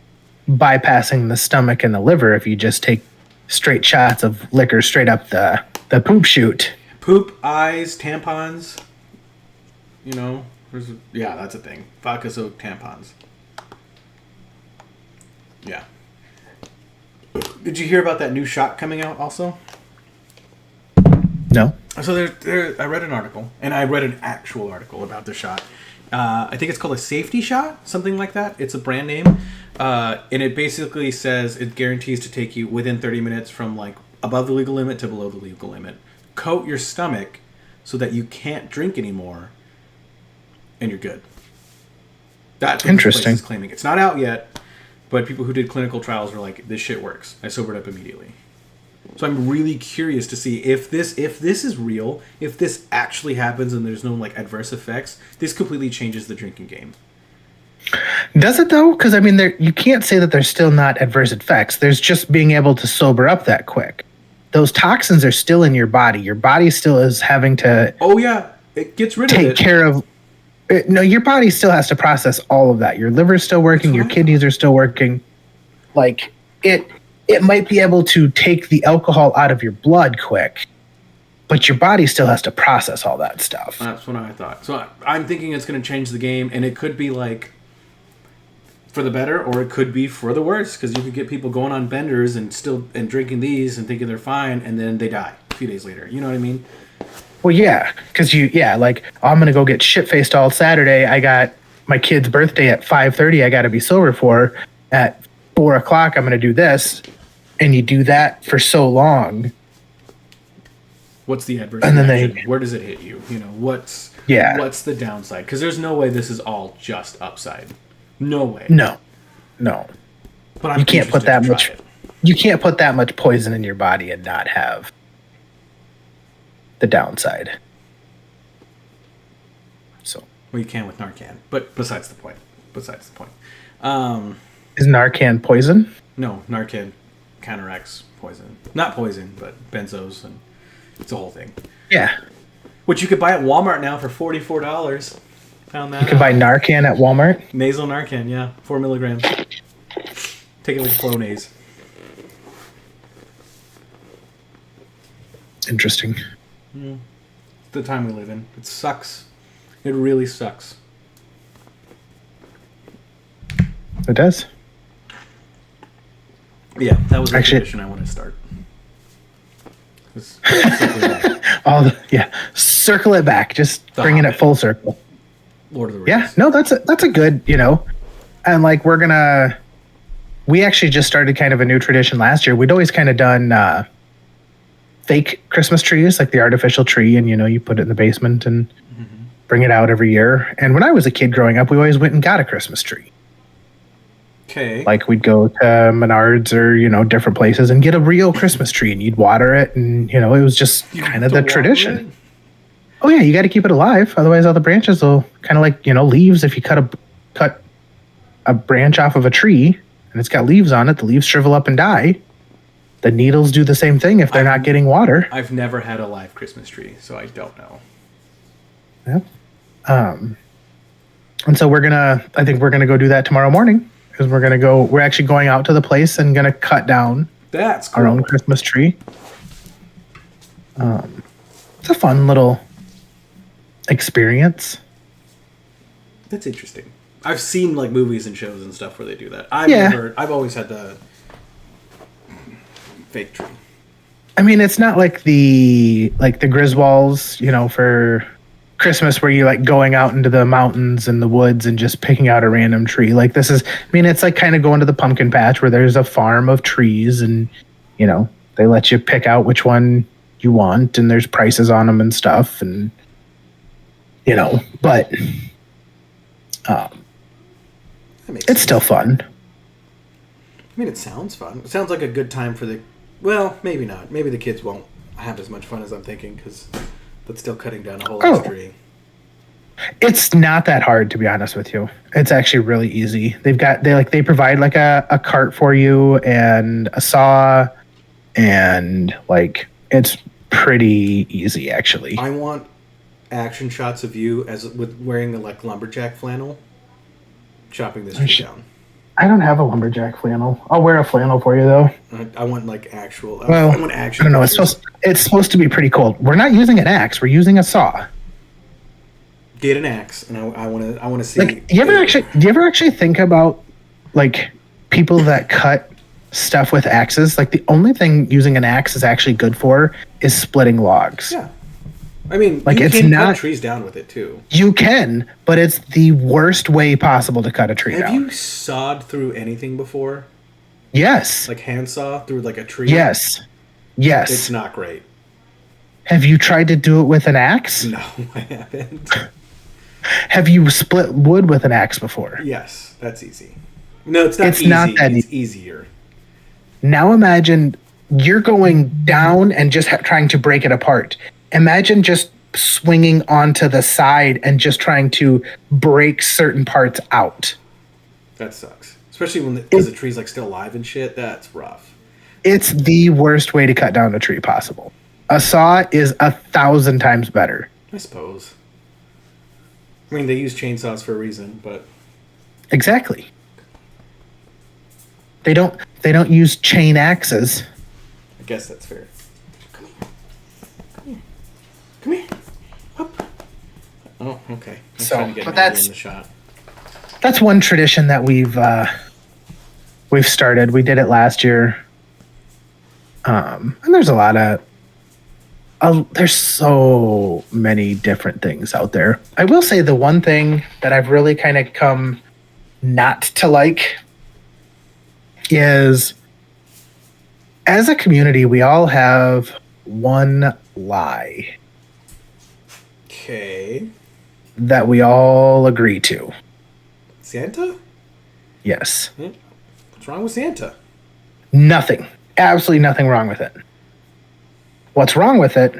bypassing the stomach and the liver if you just take straight shots of liquor straight up the poop chute. Poop, eyes, tampons. You know... Yeah, that's a thing. Vodka soaked tampons. Yeah. Did you hear about that new shot coming out also? No. So I read an article, and I read an actual article about the shot. I think it's called a safety shot, something like that. It's a brand name. And it basically says it guarantees to take you within 30 minutes from like above the legal limit to below the legal limit. Coat your stomach so that you can't drink anymore. And you're good. That's what interesting. This place is claiming. It's not out yet, but people who did clinical trials were like, "This shit works." I sobered up immediately. So I'm really curious to see if this is real, if this actually happens, and there's no like adverse effects. This completely changes the drinking game. Does it though? Because I mean, you can't say that there's still not adverse effects. There's just being able to sober up that quick. Those toxins are still in your body. Your body still is having to. Oh yeah, it gets rid of it. Take care of. No, your body still has to process all of that. Your liver's still working. Your kidneys are still working. Like, it might be able to take the alcohol out of your blood quick, but your body still has to process all that stuff. That's what I thought. So I'm thinking it's going to change the game, and it could be, like, for the better, or it could be for the worse, because you could get people going on benders and drinking these and thinking they're fine, and then they die a few days later. You know what I mean? Well, yeah, because like, I'm going to go get shit-faced all Saturday. I got my kid's birthday at 5:30 I got to be sober for. At 4 o'clock, I'm going to do this. And you do that for so long. What's the adverse And then reaction? Where does it hit you? You know, what's the downside? Because there's no way this is all just upside. No way. No. But You can't put that much. You can't put that much poison in your body and not have the downside. So. Well, you can with Narcan, but besides the point. Is Narcan poison? No, Narcan counteracts poison. Not poison, but benzos, and it's a whole thing. Yeah. Which you could buy at Walmart now for $44. Found that. You can buy Narcan at Walmart? Nasal Narcan, yeah. 4 milligrams. Take it with Flonase. Interesting. It's the time we live in. It sucks. It really sucks. It does. Yeah, that was the tradition I want to start. Circle it back. Just bringing it full circle. Lord of the Rings. Yeah, no, that's a good, and like we actually just started kind of a new tradition last year. We'd always kind of done fake Christmas trees, like the artificial tree, and you put it in the basement and bring it out every year. And when I was a kid growing up, we always went and got a Christmas tree. Okay. Like we'd go to Menards or, different places and get a real Christmas tree, and you'd water it, and it was just kind of the tradition. Oh yeah, you got to keep it alive, otherwise all the branches will kind of like leaves. If you cut a branch off of a tree and it's got leaves on it, the leaves shrivel up and die. The needles do the same thing if they're not getting water. I've never had a live Christmas tree, so I don't know. Yeah. And so I think we're gonna go do that tomorrow morning. Because we're actually going out to the place and going to cut down our own Christmas tree. It's a fun little experience. That's interesting. I've seen like movies and shows and stuff where they do that. I've always had the fake tree. I mean, it's not like the Griswolds, for Christmas where you're like going out into the mountains and the woods and just picking out a random tree. Like it's like kind of going to the pumpkin patch where there's a farm of trees and, they let you pick out which one you want and there's prices on them and stuff. And, but it's still fun. I mean, it sounds fun. It sounds like a good time for maybe not. Maybe the kids won't have as much fun as I'm thinking because that's still cutting down a whole tree. It's not that hard, to be honest with you. It's actually really easy. They provide like a cart for you and a saw, and like it's pretty easy actually. I want action shots of you with wearing the like lumberjack flannel, chopping this tree down. I don't have a lumberjack flannel. I'll wear a flannel for you though. I want like actual. I want action. I don't know. It's supposed to be pretty cold. We're not using an axe. We're using a saw. Get an axe, and I want to see. Like, do you ever actually think about like people that cut stuff with axes? Like the only thing using an axe is actually good for is splitting logs. Yeah. I mean, like you it's can not cut trees down with it too. You can, but it's the worst way possible to cut a tree down. Have you sawed through anything before? Yes. Like handsaw through like a tree? Yes. It's not great. Have you tried to do it with an axe? No, I haven't. Have you split wood with an axe before? Yes, that's easy. No, it's not easy. Not that it's easier. Now imagine you're going down and just trying to break it apart. Imagine just swinging onto the side and just trying to break certain parts out. That sucks. Especially because the tree's like still alive and shit. That's rough. It's the worst way to cut down a tree possible. A saw is 1,000 times better. I suppose. I mean, they use chainsaws for a reason, but... Exactly. They don't use chain axes. I guess that's fair. Come here. Up. Oh, okay. But that's in the shot. That's one tradition that we've started. We did it last year. And there's a lot of there's so many different things out there. I will say the one thing that I've really kind of come not to like is, as a community, we all have one lie Okay. that we all agree to. Santa? Yes. What's wrong with Santa? Nothing. Absolutely nothing wrong with it. What's wrong with it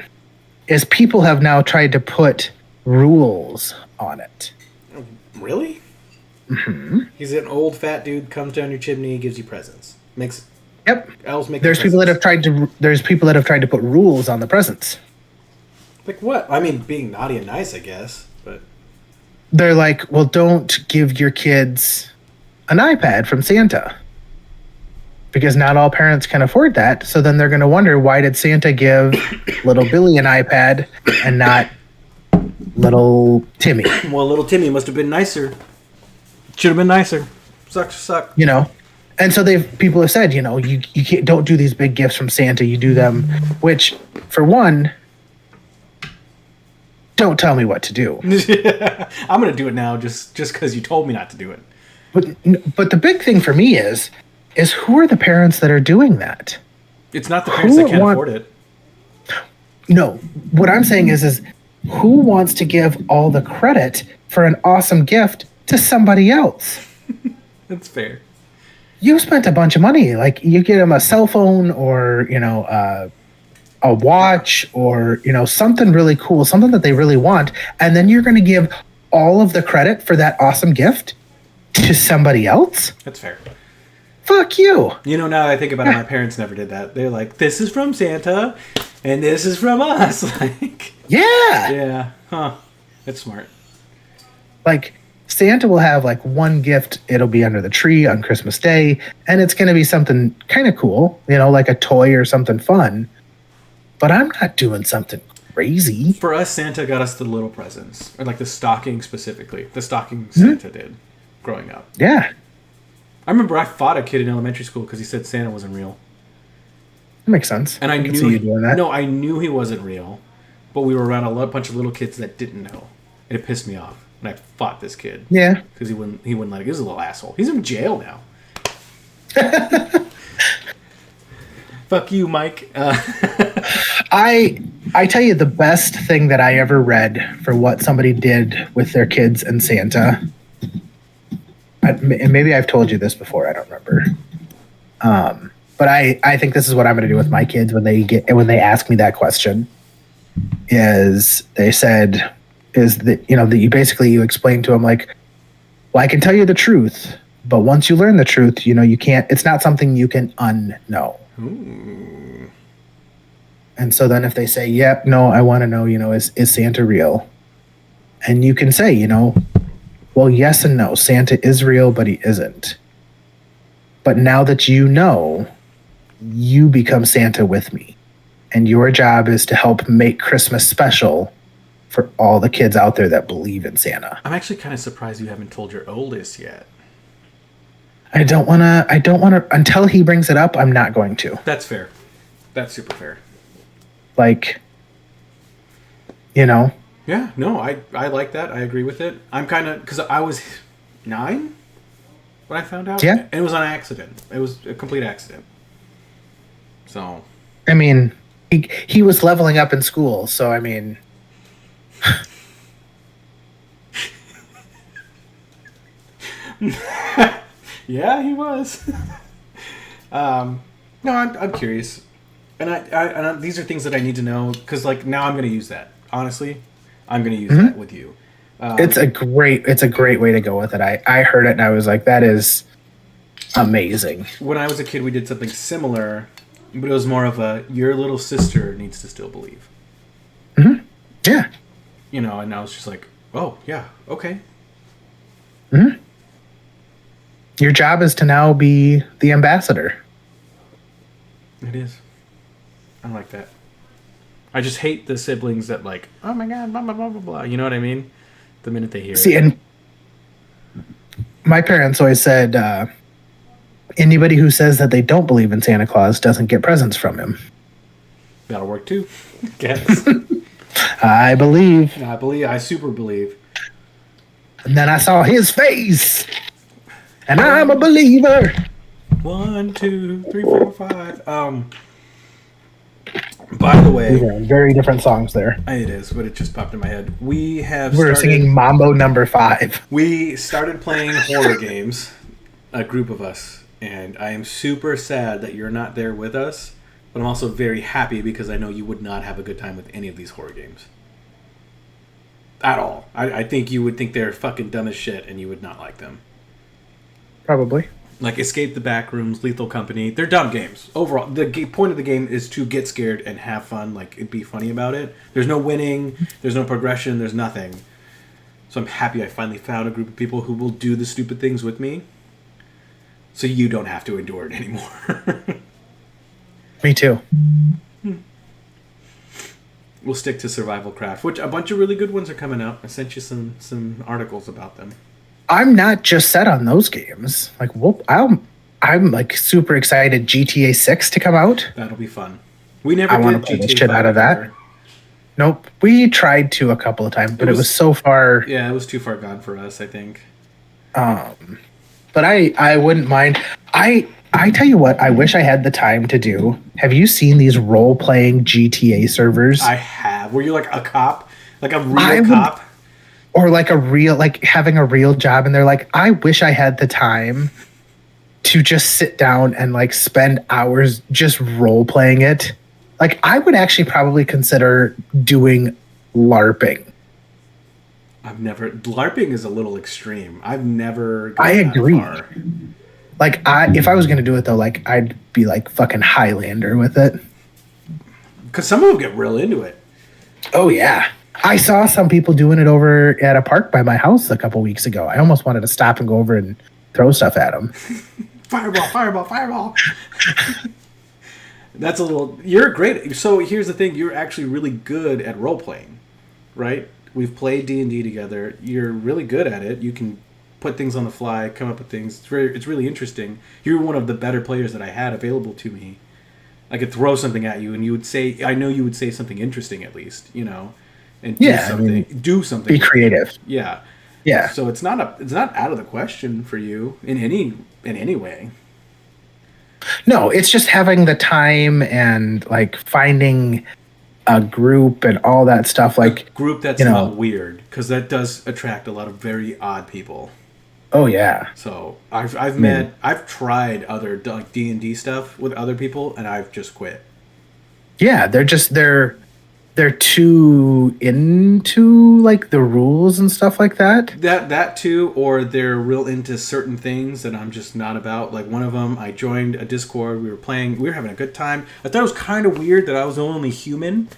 is people have now tried to put rules on it. Really? Mm-hmm. He's an old fat dude, comes down your chimney, gives you presents. Yep. Elves make There's people that have tried to. There's people that have tried to put rules on the presents. Like what? I mean, being naughty and nice, I guess, but They're like, well, don't give your kids an iPad from Santa, because not all parents can afford that. So then they're going to wonder, why did Santa give little Billy an iPad and not little Timmy? well, little Timmy must have been nicer. Should have been nicer. Suck. You know. And so people have said, you can't, don't do these big gifts from Santa. You do them, which, for one, don't tell me what to do. I'm gonna do it now, just because you told me not to do it. But the big thing for me is who are the parents that are doing that? It's not the parents that can't afford it. No, what I'm saying is who wants to give all the credit for an awesome gift to somebody else? That's fair. You spent a bunch of money. Like, you get them a cell phone or, a watch or, something really cool, something that they really want. And then you're going to give all of the credit for that awesome gift to somebody else? That's fair. Fuck you. Now that I think about it, my parents never did that. They're like, this is from Santa and this is from us. Like, Yeah. yeah. Huh. That's smart. Like, Santa will have like one gift. It'll be under the tree on Christmas Day, and it's going to be something kind of cool, like a toy or something fun. But I'm not doing something crazy. For us, Santa got us the little presents, or like the stocking specifically. The stocking Santa did growing up. Yeah. I remember I fought a kid in elementary school because he said Santa wasn't real. That makes sense. And I can knew see you doing that. No, I knew he wasn't real, but we were around a bunch of little kids that didn't know, and it pissed me off. And I fought this kid. Yeah. Because he wouldn't let it. He was a little asshole. He's in jail now. Fuck you, Mike. I tell you, the best thing that I ever read for what somebody did with their kids and Santa, and maybe I've told you this before, I don't remember. But I think this is what I'm going to do with my kids when they ask me that question. They said that you explain to them, like, well, I can tell you the truth, but once you learn the truth, you can't. It's not something you can unknow. Ooh. And so then if they say, yep, no, I want to know, is Santa real? And you can say, well, yes and no. Santa is real, but he isn't. But now that you know, you become Santa with me. And your job is to help make Christmas special for all the kids out there that believe in Santa. I'm actually kind of surprised you haven't told your oldest yet. I don't want to, until he brings it up, I'm not going to. That's fair. That's super fair. Like, Yeah, no, I like that. I agree with it. I'm kind of, because I was 9 when I found out. Yeah. And it was on accident. It was a complete accident. So. I mean, he was leveling up in school, so I mean. Yeah, he was. No, I'm curious, and these are things that I need to know because, like, now I'm going to use that. Honestly, I'm going to use that with you. It's a great way to go with it. I heard it and I was like, that is amazing. When I was a kid, we did something similar, but it was more of your little sister needs to still believe. Mm-hmm. Yeah. And I was just like, oh yeah, okay. Mm-hmm. Your job is to now be the ambassador. It is. I like that. I just hate the siblings that, like, oh my god, blah blah blah blah blah. You know what I mean? The minute they hear See, it. and my parents always said, anybody who says that they don't believe in Santa Claus doesn't get presents from him. That'll work too. Guess. I believe. I super believe. And then I saw his face. And I'm a believer. 1, 2, 3, 4, 5. By the We way, were in very different songs there. it is, but it just popped in my head. We were singing Mambo number 5. We started playing horror games, a group of us, and I am super sad that you're not there with us, but I'm also very happy because I know you would not have a good time with any of these horror games. At all. I think you would think they're fucking dumb as shit and you would not like them. Probably. Like Escape the Backrooms, Lethal Company. They're dumb games. Overall, the point of the game is to get scared and have fun, like, it'd be funny about it. There's no winning, there's no progression, there's nothing. So I'm happy I finally found a group of people who will do the stupid things with me. So you don't have to endure it anymore. Me too. We'll stick to Survival Craft, which a bunch of really good ones are coming out. I sent you some articles about them. I'm not just set on those games. Like, I'm like super excited GTA 6 to come out. That'll be fun. We never I want did to play the GTA shit out of that. either. Nope. We tried to a couple of times, but it was so far. Yeah, it was too far gone for us, I think. But I wouldn't mind. I tell you what, I wish I had the time to do. Have you seen these role-playing GTA servers? I have. Were you like a cop? Like a real cop? Or like having a real job, and they're like, I wish I had the time to just sit down and like spend hours just role-playing it. Like, I would actually probably consider doing LARPing. LARPing is a little extreme. I've never gone I agree. that far. Like, if I was going to do it, though, like, I'd be, like, fucking Highlander with it. Because some of them get real into it. Oh, yeah. I saw some people doing it over at a park by my house a couple weeks ago. I almost wanted to stop and go over and throw stuff at them. Fireball, fireball, fireball. That's a little... You're great. So here's the thing. You're actually really good at role-playing, right? We've played D&D together. You're really good at it. You can put things on the fly, come up with things. It's really interesting. You're one of the better players that I had available to me. I could throw something at you, and you would say, I know you would say something interesting at least, you know, and do something. Be creative. Yeah. Yeah. So it's not out of the question for you in any way. No, it's just having the time and like finding a group and all that stuff. Like a group that's not weird, because that does attract a lot of very odd people. Oh yeah. So I've tried other like D&D stuff with other people, and I've just quit. Yeah, they're too into like the rules and stuff like that. That too, or they're real into certain things that I'm just not about. Like one of them, I joined a Discord. We were having a good time. I thought it was kind of weird that I was the only human.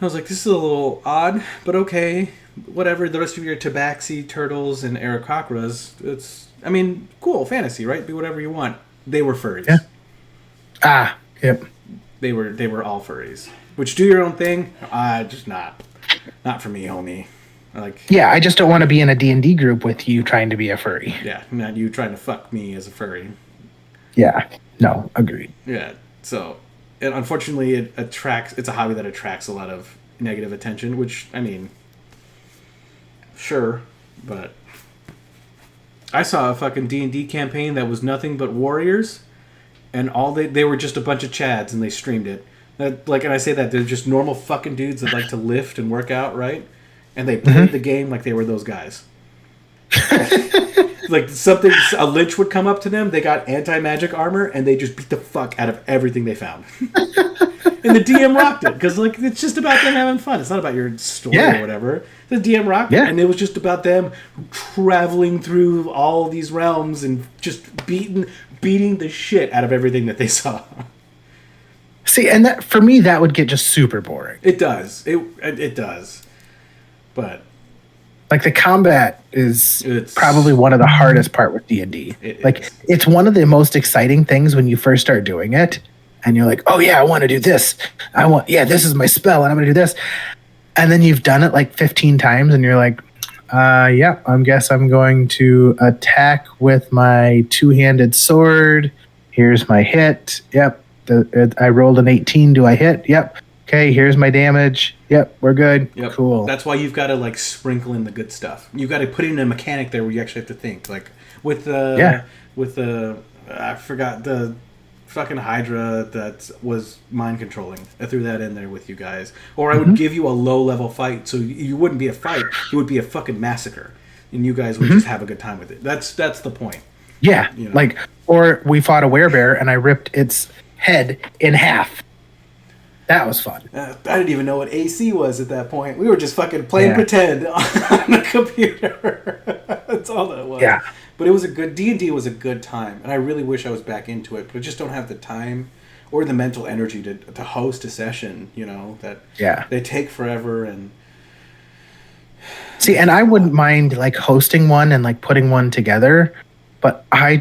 I was like, this is a little odd, but okay. Whatever, the rest of you are tabaxi, turtles, and Aarakocras. It's, I mean, cool, fantasy, right? Be whatever you want. They were furries. Yeah. Ah, yep. They were all furries. Which, do your own thing, just not for me, homie. Yeah, I just don't want to be in a D&D group with you trying to be a furry. Yeah, not you trying to fuck me as a furry. Yeah, no, agreed. Yeah, so, and unfortunately, it's a hobby that attracts a lot of negative attention, which, I mean... Sure, but I saw a fucking D&D campaign that was nothing but warriors, and all they were just a bunch of chads, and they streamed it. And I say that they're just normal fucking dudes that like to lift and work out, right? And they played the game like they were those guys. Like a lich would come up to them, they got anti-magic armor, and they just beat the fuck out of everything they found. And the DM rocked it, because like it's just about them having fun. It's not about your story or whatever. The DM rocked it, and it was just about them traveling through all these realms and just beating the shit out of everything that they saw. See, and that for me, that would get just super boring. It does. It does. But like the combat it's probably one of the hardest part with D&D. It's one of the most exciting things when you first start doing it. And you're like, oh yeah, I want to do this. This is my spell, and I'm going to do this. And then you've done it like 15 times, and you're like, I guess I'm going to attack with my two-handed sword. Here's my hit. Yep. I rolled an 18. Do I hit? Yep. Okay, here's my damage. Yep, we're good. Yep. Cool. That's why you've got to like sprinkle in the good stuff. You've got to put in a mechanic there where you actually have to think. Like with the I forgot the fucking Hydra that was mind controlling. I threw that in there with you guys. Or I would give you a low level fight, so you wouldn't be a fight. It would be a fucking massacre, and you guys would just have a good time with it. That's the point. Yeah, You know? like, or we fought a werebear and I ripped its head in half. That was fun. I didn't even know what AC was at that point. We were just fucking playing pretend on the computer. That's all that was. Yeah. But it was a good D&D was a good time, and I really wish I was back into it. But I just don't have the time or the mental energy to host a session. You know that. Yeah. They take forever and. See, and I wouldn't mind like hosting one and like putting one together, but I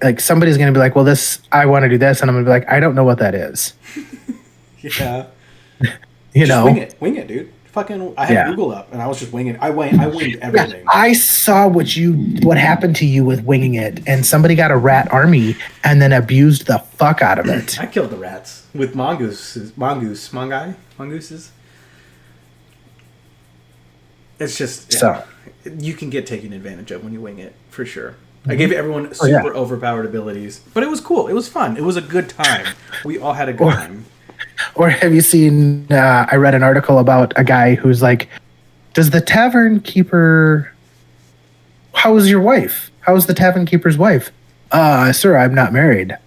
like somebody's gonna be like, well, I want to do this, and I'm gonna be like, I don't know what that is. Yeah. You know, wing it, dude. Fucking, I had Google up, and I was just winging. I winged everything. Yeah, I saw what happened to you with winging it, and somebody got a rat army and then abused the fuck out of it. I killed the rats with mongooses. It's just you can get taken advantage of when you wing it for sure. I gave everyone super overpowered abilities, but it was cool. It was fun. It was a good time. We all had a good time. Or have you seen, I read an article about a guy who's like, does the tavern keeper, how's your wife? How's the tavern keeper's wife? Sir, I'm not married.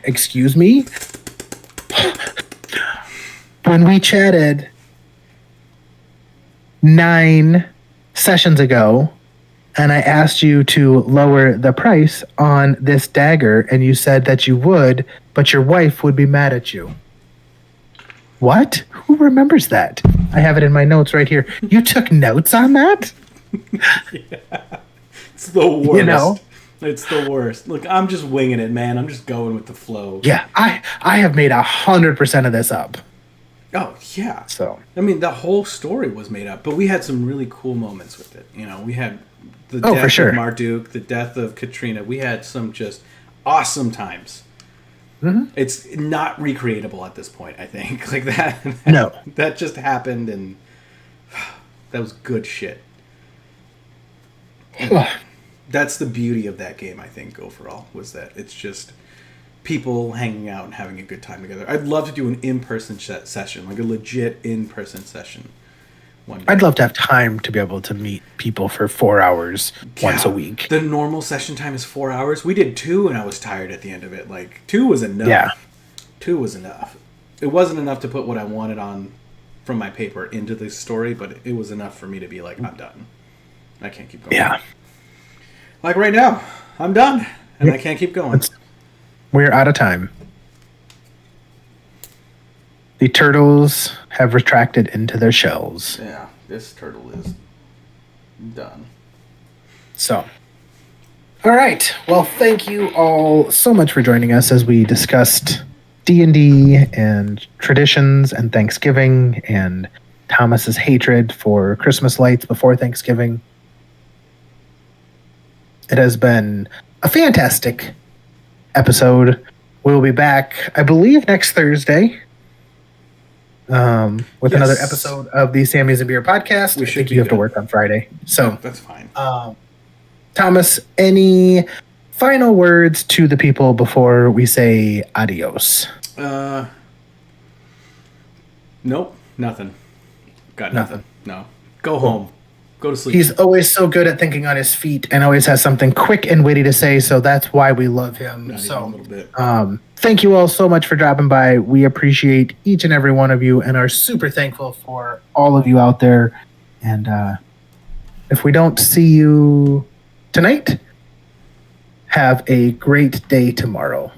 Excuse me? When we chatted 9 sessions ago, and I asked you to lower the price on this dagger, and you said that you would, but your wife would be mad at you. What? Who remembers that? I have it in my notes right here. You took notes on that? Yeah. It's the worst. You know? It's the worst. Look, I'm just winging it, man. I'm just going with the flow. Yeah, I have made 100% of this up. Oh, yeah. So, I mean, the whole story was made up, but we had some really cool moments with it. You know, we had the death of Marduk, the death of Katrina. We had some just awesome times. Mm-hmm. It's not recreatable at this point, I think. Like that. No. That just happened, and that was good shit. That's the beauty of that game, I think, overall, was that it's just people hanging out and having a good time together. I'd love to do an in-person session, like a legit in-person session one day. I'd love to have time to be able to meet people for 4 hours once a week. The normal session time is 4 hours. We did 2, and I was tired at the end of it. Like, 2 was enough. Yeah. 2 was enough. It wasn't enough to put what I wanted on from my paper into the story, but it was enough for me to be like, I'm done. I can't keep going. Yeah. Like right now, I'm done, and I can't keep going. We're out of time. The turtles have retracted into their shells. Yeah, this turtle is done. So, all right. Well, thank you all so much for joining us as we discussed D&D and traditions and Thanksgiving and Thomas's hatred for Christmas lights before Thanksgiving. It has been a fantastic episode. We'll be back, I believe, next Thursday with another episode of the Sammy's and Beer podcast. I think you have to work on Friday. So that's fine. Thomas, any final words to the people before we say adios? Nope. Nothing. Got nothing. No. Go home. Go to sleep. He's always so good at thinking on his feet and always has something quick and witty to say, so that's why we love him. Not even a little bit. Thank you all so much for dropping by. We appreciate each and every one of you and are super thankful for all of you out there. And if we don't see you tonight, have a great day tomorrow.